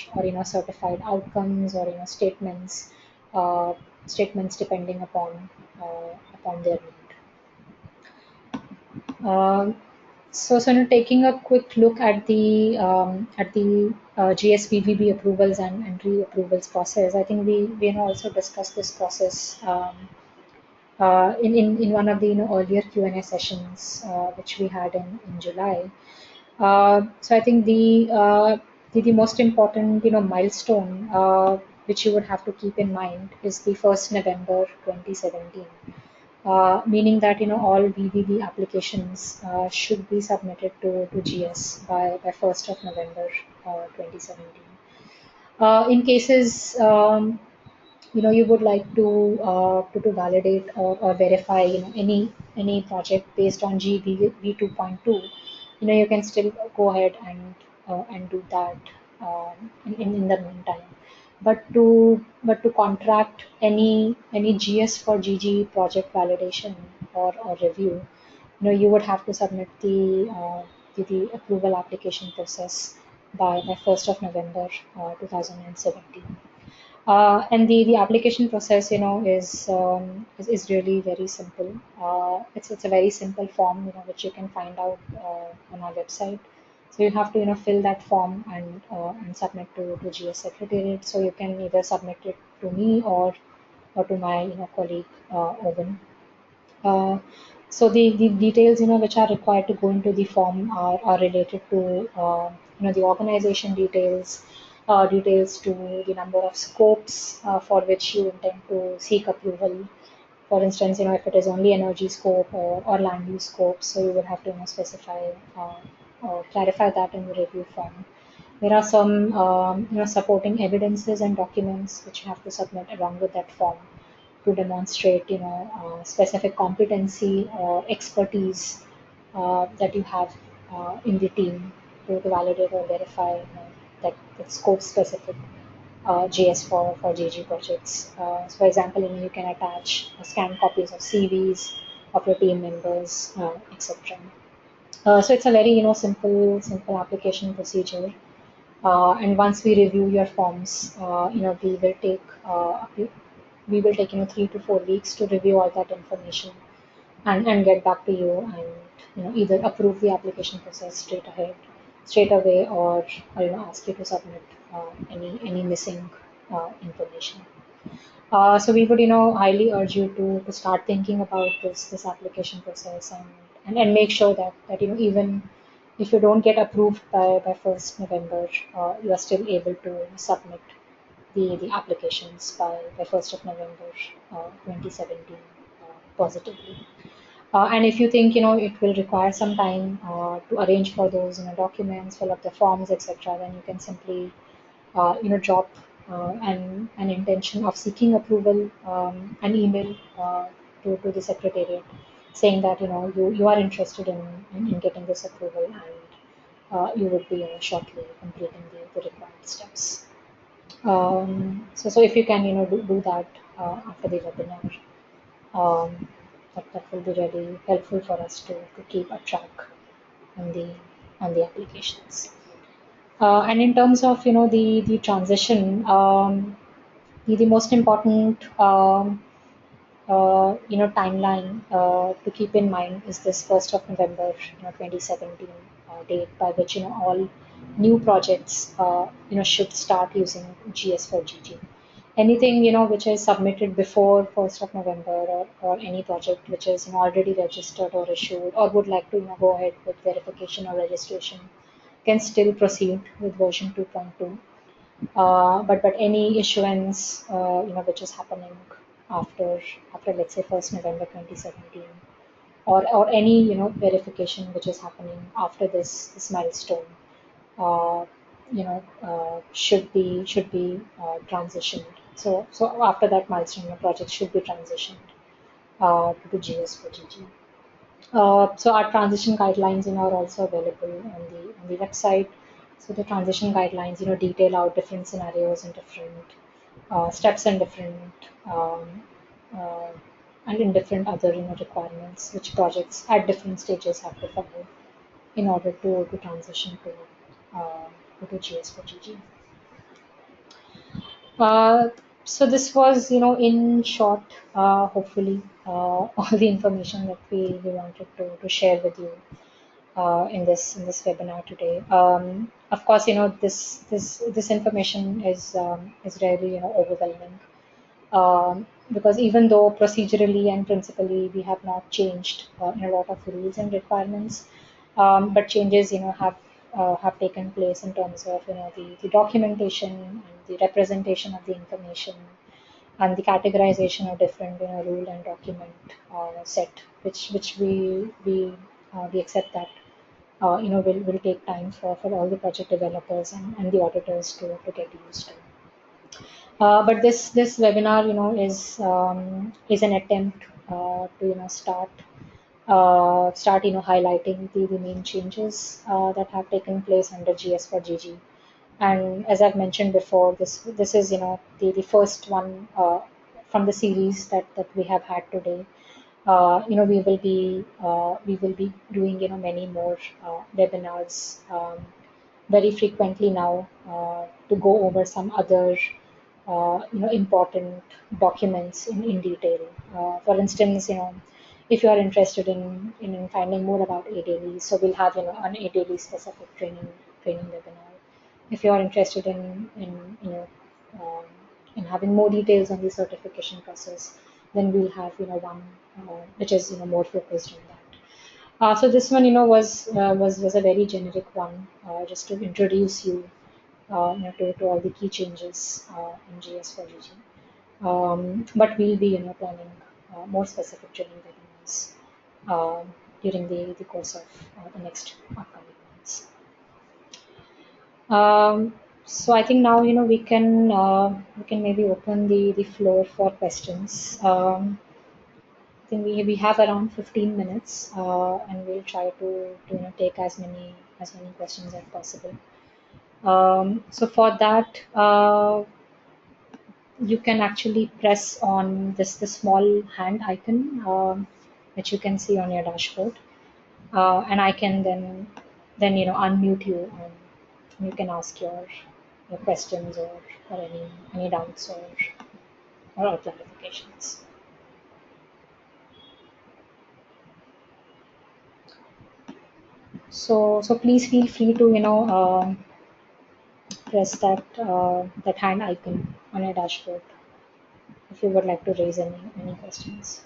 certified outcomes, or statements depending upon their need. So taking a quick look at the GSVVB approvals and reapprovals process, I think we also discussed this process in one of the earlier Q&A sessions which we had in July. So I think the most important milestone which you would have to keep in mind is the 1st November 2017. Meaning that all VVB applications should be submitted to GS by 1st of November 2017. In cases you would like to validate or verify any project based on GV 2.2, you can still go ahead and do that in the meantime. But to contract any GS for GG project validation or review, you would have to submit the approval application process by 1st of November 2017. And the application process, is really very simple. It's a very simple form, which you can find out on our website. So you have to fill that form and submit to GS Secretariat. So you can either submit it to me or to my colleague Owen. So the details which are required to go into the form are related to the organization details, details to the number of scopes for which you intend to seek approval. For instance, if it is only energy scope or land use scope, so you would have to specify or clarify that in the review form. There are some supporting evidences and documents which you have to submit along with that form to demonstrate specific competency or expertise that you have in the team to validate or verify that scope specific JS for JG projects. So for example, you can attach scanned copies of CVs of your team members, etc. So it's a very simple application procedure. And once we review your forms, we will take 3 to 4 weeks to review all that information and get back to you and either approve the application process straight away or ask you to submit any missing information. So we would highly urge you to start thinking about this application process and make sure that even if you don't get approved by 1st November, you are still able to submit the applications by 1st of November 2017 positively. And if you think it will require some time to arrange for those documents, fill up the forms, etc., then you can simply drop an intention of seeking approval, an email to the secretariat saying that you are interested in getting this approval and you would be shortly completing the required steps. So if you can do that after the webinar, um, that will be really helpful for us to keep a track on the applications. And in terms of the transition, the most important timeline to keep in mind is this 1st of November 2017 date by which all new projects should start using GS for GG. Anything which is submitted before 1st of November or any project which is already registered or issued or would like to go ahead with verification or registration can still proceed with version 2.2. But any issuance which is happening after let's say 1st November 2017 or any verification which is happening after this milestone uh, should be transitioned. So after that milestone, the project should be transitioned to GS for GG. So our transition guidelines are also available on the website. So the transition guidelines detail out different scenarios and different steps and different uh, and in different other requirements which projects at different stages have to follow in order to transition to GS for GG. So this was, in short, hopefully, all the information that we wanted to share with you in this webinar today. Of course, this information is really overwhelming because even though procedurally and principally we have not changed in a lot of rules and requirements, but changes have taken place in terms of the documentation and the representation of the information and the categorization of different rule and document set, which we accept that will take time for all the project developers and the auditors to get used to. But this webinar, is an attempt to start highlighting the main changes that have taken place under GS for GG. And as I've mentioned before, this is the first one from the series that we have had today. We will be doing many more webinars very frequently now to go over some other important documents in detail. For instance, if you are interested in finding more about ADLE, so we'll have an ADLE specific training webinar. If you are interested um, in having more details on the certification process, then we'll have one which is more focused on that. So this one was a very generic one, just to introduce you, to all the key changes in GS for GG. But we'll be planning more specific training webinars during the course of the next upcoming months. So I think now we can maybe open the floor for questions. I think we have around 15 minutes, and we'll try to take as many questions as possible. So for that, you can actually press on the small hand icon, which you can see on your dashboard, and I can then unmute you, and you can ask your questions or any doubts or clarifications. So please feel free to press that hand icon on your dashboard if you would like to raise any questions.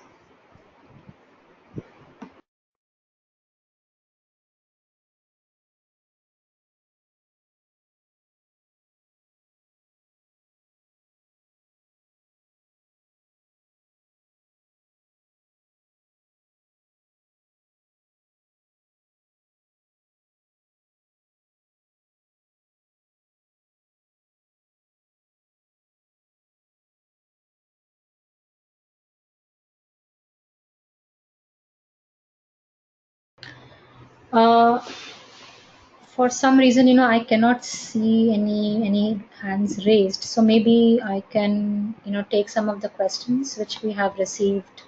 For some reason, I cannot see any hands raised. So maybe I can, take some of the questions which we have received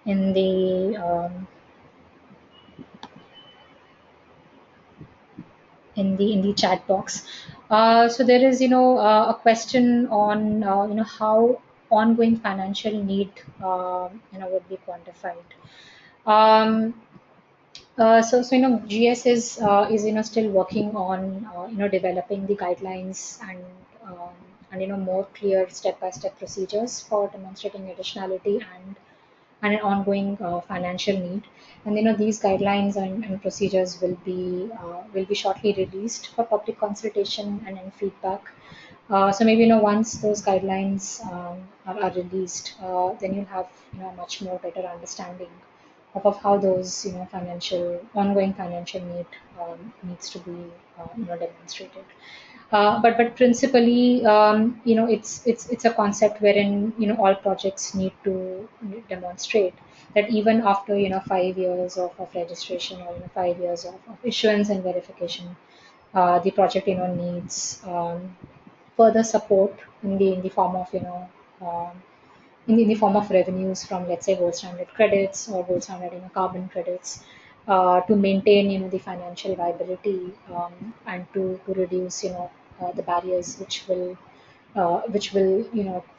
in the chat box. So there is, a question on, how ongoing financial need, would be quantified. So GS is still working on developing the guidelines and more clear step-by-step procedures for demonstrating additionality and an ongoing financial need. And these guidelines and procedures will be shortly released for public consultation and feedback. So maybe once those guidelines are released, then you'll have a much more better understanding of how those ongoing financial need needs to be demonstrated. But principally, it's a concept wherein all projects need to demonstrate that even after 5 years of registration or 5 years of issuance and verification, the project needs further support in the form of um, in the form of revenues from, let's say, gold standard credits or gold standard carbon credits, to maintain the financial viability, and to reduce the barriers which will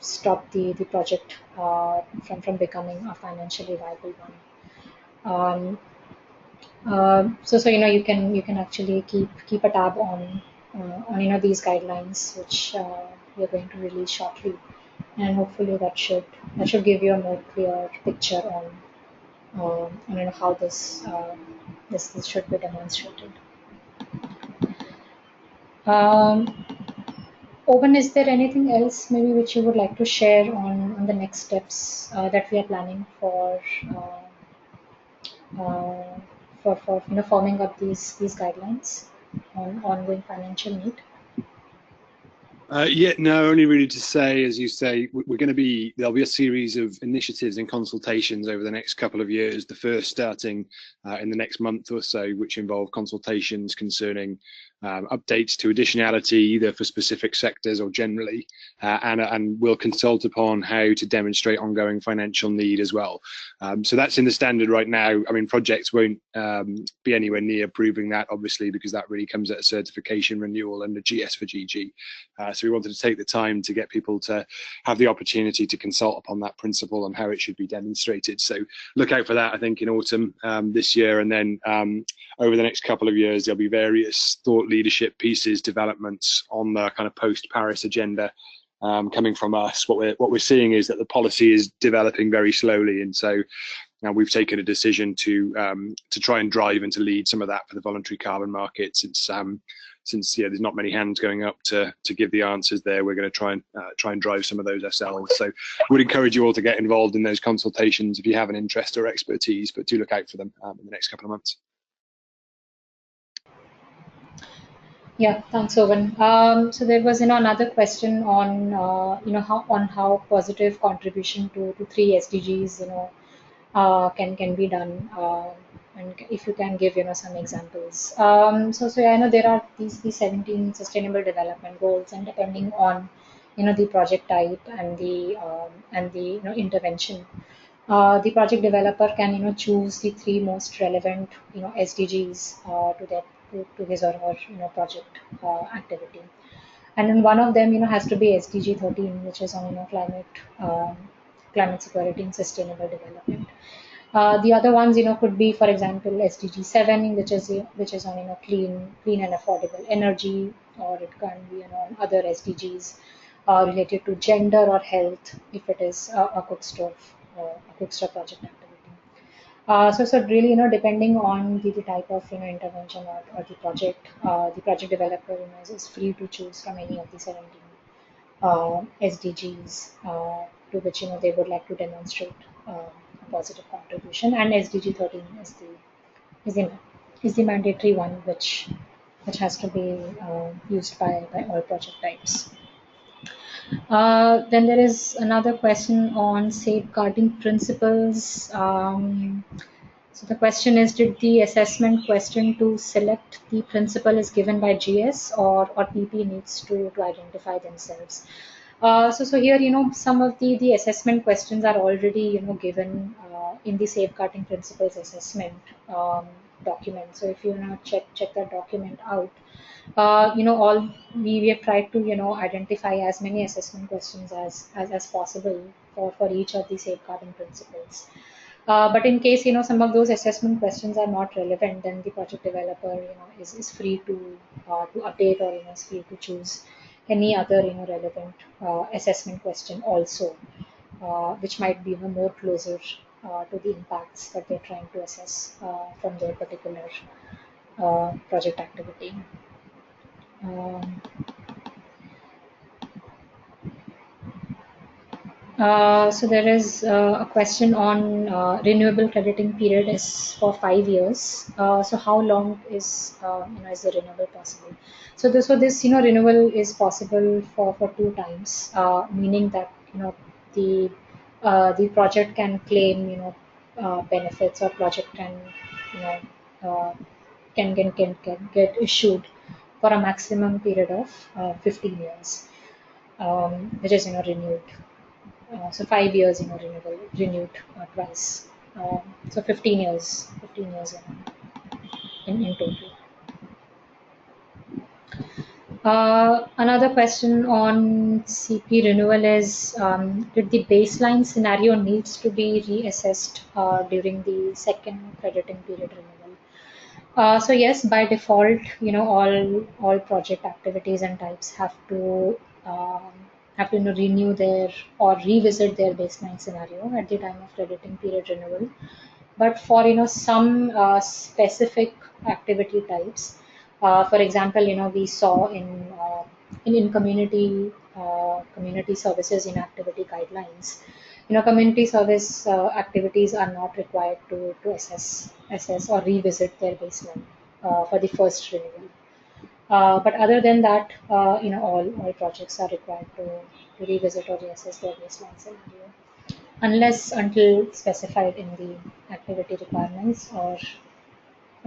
stop the project from becoming a financially viable one. So you can actually keep a tab on these guidelines which we are going to release shortly, and hopefully that should give you a more clear picture on how this should be demonstrated. Owen, is there anything else maybe which you would like to share on the next steps that we are planning for forming up these guidelines on ongoing financial need? Yeah, no, only really to say, as you say, there'll be a series of initiatives and consultations over the next couple of years, the first starting in the next month or so, which involve consultations concerning updates to additionality, either for specific sectors or generally, and we'll consult upon how to demonstrate ongoing financial need as well. So that's in the standard right now. I mean, projects won't be anywhere near proving that, obviously, because that really comes at a certification renewal under GS for GG. So we wanted to take the time to get people to have the opportunity to consult upon that principle and how it should be demonstrated. So look out for that, I think, in autumn this year, and then over the next couple of years, there'll be various thought leadership pieces, developments on the kind of post-Paris agenda coming from us. What we're seeing is that the policy is developing very slowly, and so now we've taken a decision to try and drive and to lead some of that for the voluntary carbon market. Since there's not many hands going up to give the answers there, we're going to try and drive some of those ourselves. So would encourage you all to get involved in those consultations if you have an interest or expertise, but do look out for them in the next couple of months. Yeah, thanks, Owen. So there was, another question on, how positive contribution to 3 SDGs, can be done, and if you can give, some examples. So I know there are these 17 Sustainable Development Goals, and depending on, the project type and the intervention, the project developer can, choose the 3 most relevant, SDGs to his or her, project activity. And then one of them, has to be SDG 13, which is on, climate security and sustainable development. The other ones, could be, for example, SDG 7, which is on, clean and affordable energy, or it can be, on other SDGs related to gender or health, if it is a cook stove project activity. So really, depending on the type of, intervention or the project developer, is free to choose from any of the 17 SDGs to which, they would like to demonstrate a positive contribution. And SDG 13 is the mandatory one, which has to be used by all project types. Then there is another question on safeguarding principles. So the question is, did the assessment question to select the principal is given by GS, or PP needs to identify themselves? So here, some of the assessment questions are already, given in the safeguarding principles assessment document. So if you check that document out, all we have tried to, identify as many assessment questions as possible for each of the safeguarding principles. But in case, some of those assessment questions are not relevant, then the project developer, is free to update, or, is free to choose any other, relevant assessment question also, which might be, more closer to the impacts that they're trying to assess from their particular project activity. So there is a question on renewable crediting period is for 5 years. So how long is is the renewal possible? So this renewal is possible for 2 times, meaning that the project can claim benefits, or project can you know can get issued for a maximum period of 15 years, which is renewed. So 5 years, renewed twice. So 15 years, in total. Another question on CP renewal is, did the baseline scenario needs to be reassessed during the second crediting period renewal? So yes, by default, all project activities and types have to renew their or revisit their baseline scenario at the time of crediting period renewal. But for some specific activity types, for example, we saw in community services in activity guidelines, community service activities are not required to assess or revisit their baseline for the first renewal. But other than that, all projects are required to revisit or reassess their baseline scenario, until specified in the activity requirements or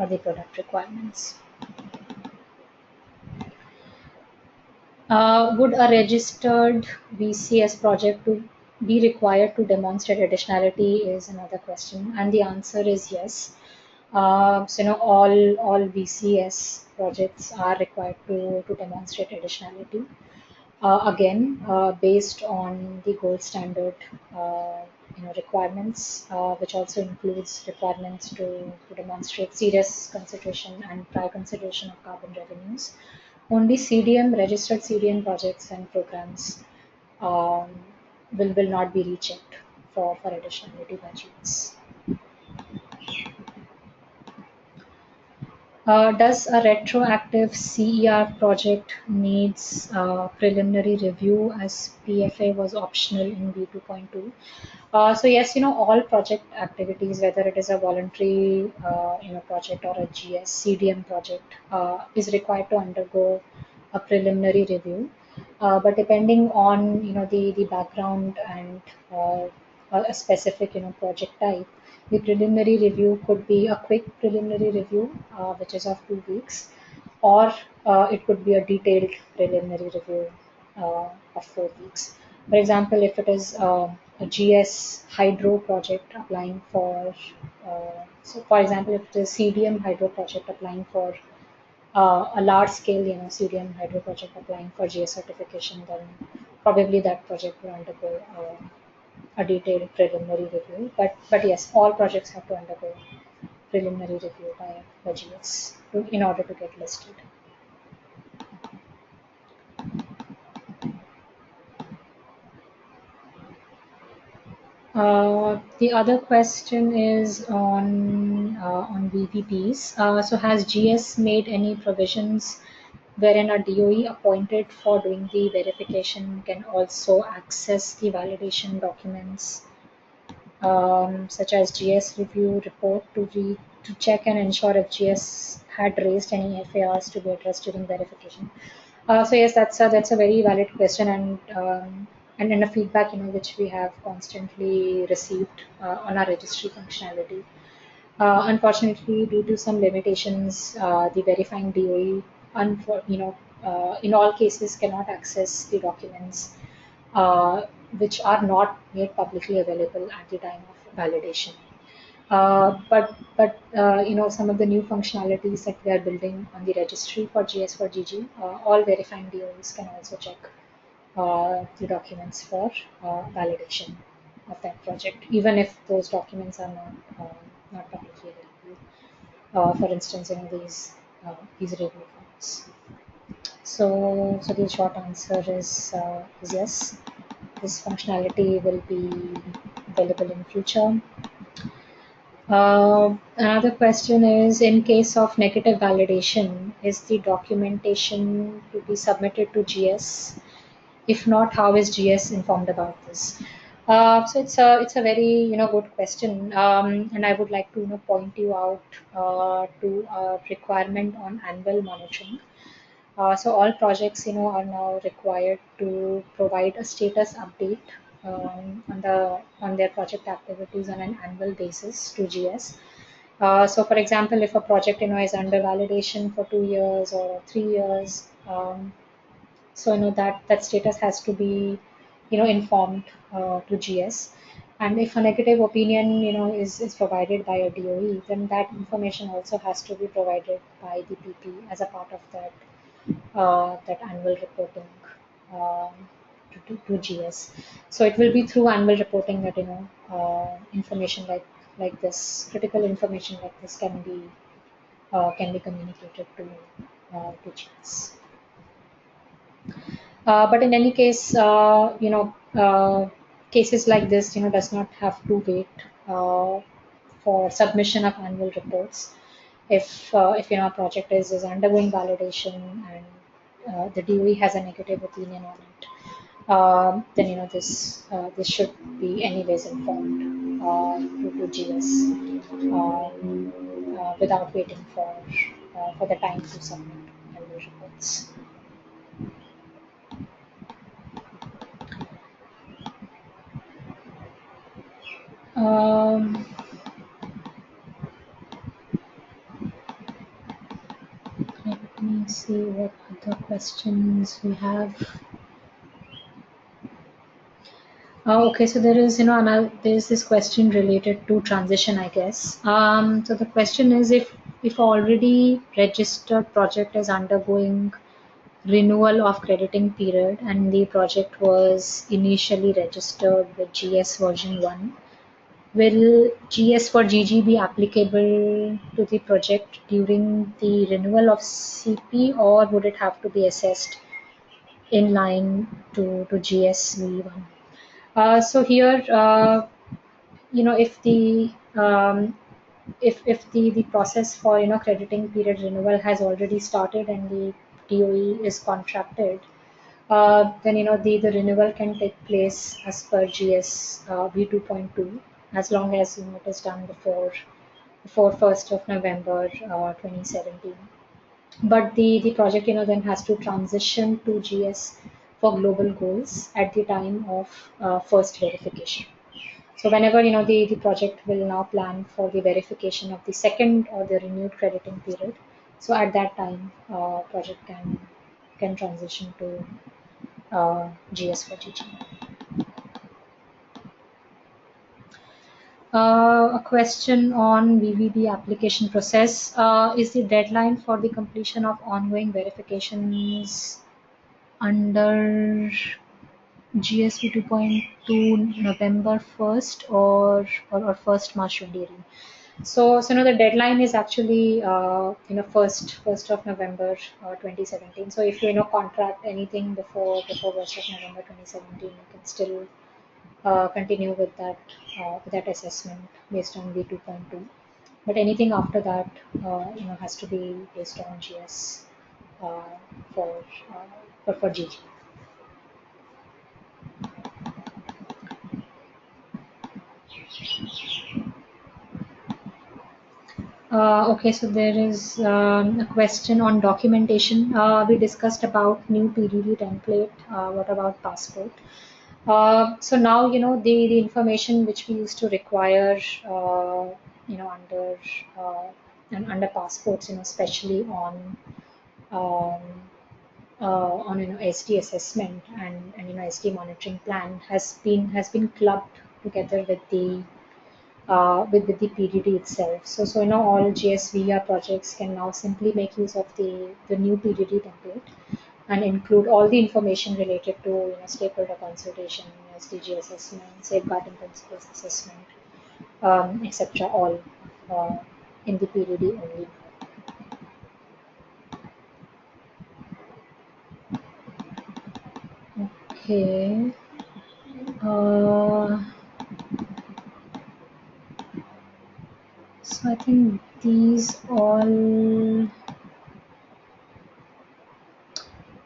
the product requirements. Would a registered VCS project to be required to demonstrate additionality is another question, and the answer is yes. All VCS projects are required to demonstrate additionality. Again, based on the gold standard, requirements, which also includes requirements to demonstrate serious consideration and prior consideration of carbon revenues. Only CDM, registered CDM projects and programs um, will not be rechecked for additionality budgets. Does a retroactive CER project needs preliminary review as PFA was optional in B2.2? So yes, all project activities, whether it is a voluntary project or a GS CDM project, is required to undergo a preliminary review. But depending on the background and uh, a specific project type, the preliminary review could be a quick preliminary review, which is of 2 weeks, or it could be a detailed preliminary review of 4 weeks. For example, if it is a GS hydro project applying for, so for example, if it is CDM hydro project applying for a large scale, CDM hydro project applying for GS certification, then probably that project will undergo a detailed preliminary review. But yes, all projects have to undergo preliminary review by the GS in order to get listed. The other question is on VPPs. So has GS made any provisions wherein a DOE appointed for doing the verification can also access the validation documents, such as GS review report to check and ensure if GS had raised any FARs to be addressed during verification? So yes, that's a very valid question, and in a feedback which we have constantly received on our registry functionality. Unfortunately, due to some limitations, the verifying DOE, in all cases cannot access the documents which are not made publicly available at the time of validation. But some of the new functionalities that we are building on the registry for GS for GG, all verifying DOEs can also check the documents for validation of that project, even if those documents are not publicly available. For instance, these review forms. So the short answer is yes. This functionality will be available in future. Another question is, in case of negative validation, is the documentation to be submitted to GS? If not, how is GS informed about this? So it's a very good question, and I would like to point you out to a requirement on annual monitoring. So all projects are now required to provide a status update on their project activities on an annual basis to GS. So for example, if a project is under validation for 2 years or 3 years, so that status has to be informed to GS. And if a negative opinion is provided by a DOE, then that information also has to be provided by the PP as a part of that annual reporting um, to GS. So it will be through annual reporting that information like this, critical information like this can be communicated to GS. But in any case, cases like this, does not have to wait for submission of annual reports. If a project is undergoing validation and the DOE has a negative opinion on it, then this should be anyways informed to GS without waiting for the time to submit annual reports. Um, Let me see what other questions we have. Okay, so there is, there's this question related to transition, I guess. So the question is, if already registered project is undergoing renewal of crediting period and the project was initially registered with GS version 1, will GS for GG be applicable to the project during the renewal of CP, or would it have to be assessed in line to GSV1? So here, if the if the process for crediting period renewal has already started and the DOE is contracted, then the renewal can take place as per GS V2.2, as long as it is done before 1st of November 2017. But the project then has to transition to GS for global goals at the time of first verification. So whenever the project will now plan for the verification of the second or the renewed crediting period, so at that time project can transition to GS for GG. A question on VVB application process. Is the deadline for the completion of ongoing verifications under GSV 2.2 November 1st or 1st March 2018? So the deadline is actually first of November 2017. So if you contract anything before 1st of November 2017, you can still continue with that assessment based on V2.2. But anything after that, has to be based on GS for GG. Okay, so there is a question on documentation. We discussed about new PDD template. What about passport? So now the information which we used to require under under passports, especially on SD assessment and SD monitoring plan has been clubbed together with the PDD itself. So all GSVR projects can now simply make use of the new PDD template and include all the information related to stakeholder consultation, SDG assessment, safeguarding principles assessment, etc. all in the PDD only. Okay. So I think these all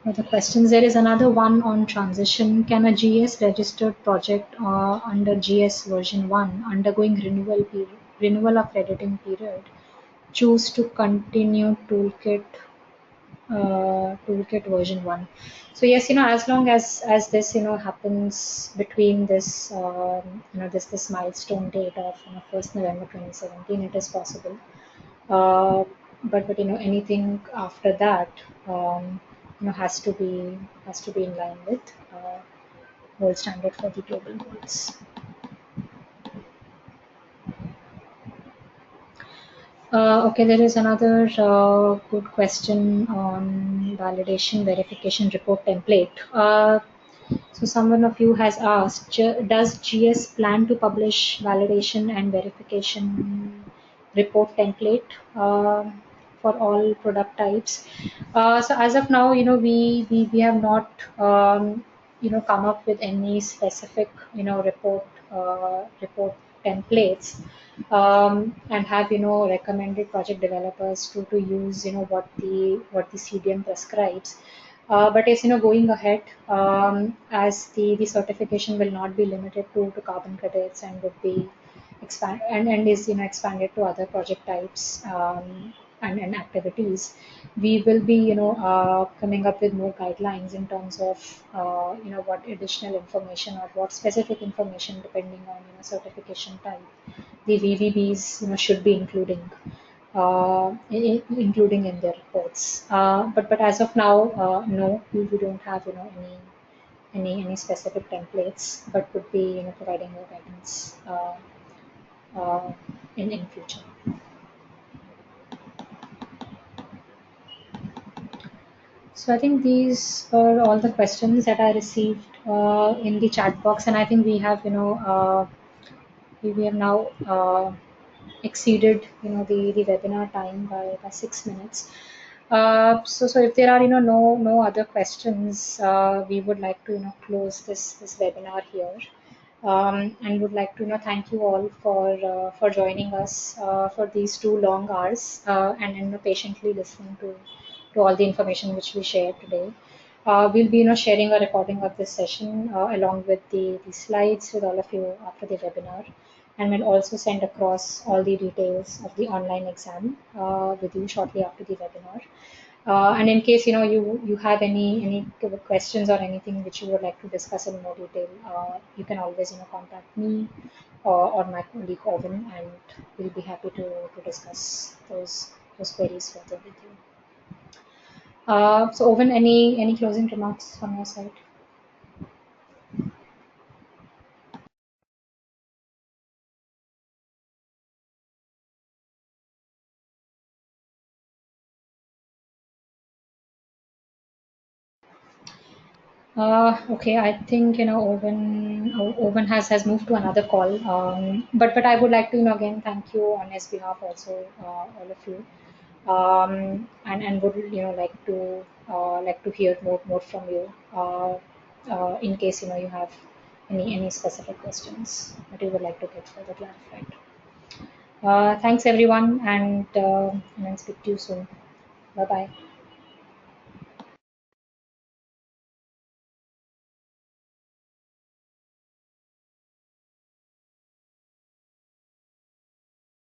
are the questions. There is another one on transition. Can a GS registered project under GS version 1 undergoing renewal of crediting period choose to continue toolkit version 1? So yes, as long as this happens between this this milestone date of 1st November 2017, it is possible. But anything after that has to be in line with gold standard for the global goals. Okay, there is another good question on validation verification report template. So someone of you has asked, does GS plan to publish validation and verification report template for all product types? So as of now, we have not come up with any specific report templates, and have recommended project developers to use what the CDM prescribes. But as going ahead, as the certification will not be limited to carbon credits and would be and is expanded to other project types and activities, we will be coming up with more guidelines in terms of what additional information or what specific information, depending on certification type, the VVBs should be including including in their reports. But as of now, no, we don't have any specific templates, but would be providing more guidance in future. So I think these are all the questions that I received in the chat box, and I think we have we have now exceeded the webinar time by 6 minutes. So if there are no other questions, we would like to close this webinar here, and would like to thank you all for joining us for these 2 long hours, and patiently listening to all the information which we shared today. We'll be sharing a recording of this session along with the slides with all of you after the webinar, and we'll also send across all the details of the online exam with you shortly after the webinar. And in case you have any questions or anything which you would like to discuss in more detail, you can always contact me or my colleague Owen, and we'll be happy to discuss those queries further with you. So Owen, any closing remarks from your side? Okay, I think Owen has moved to another call. But I would like to again thank you on his behalf also, all of you, and would like to hear more from you in case you have any specific questions that you would like to get further clarified. Thanks everyone, and speak to you soon. Bye bye.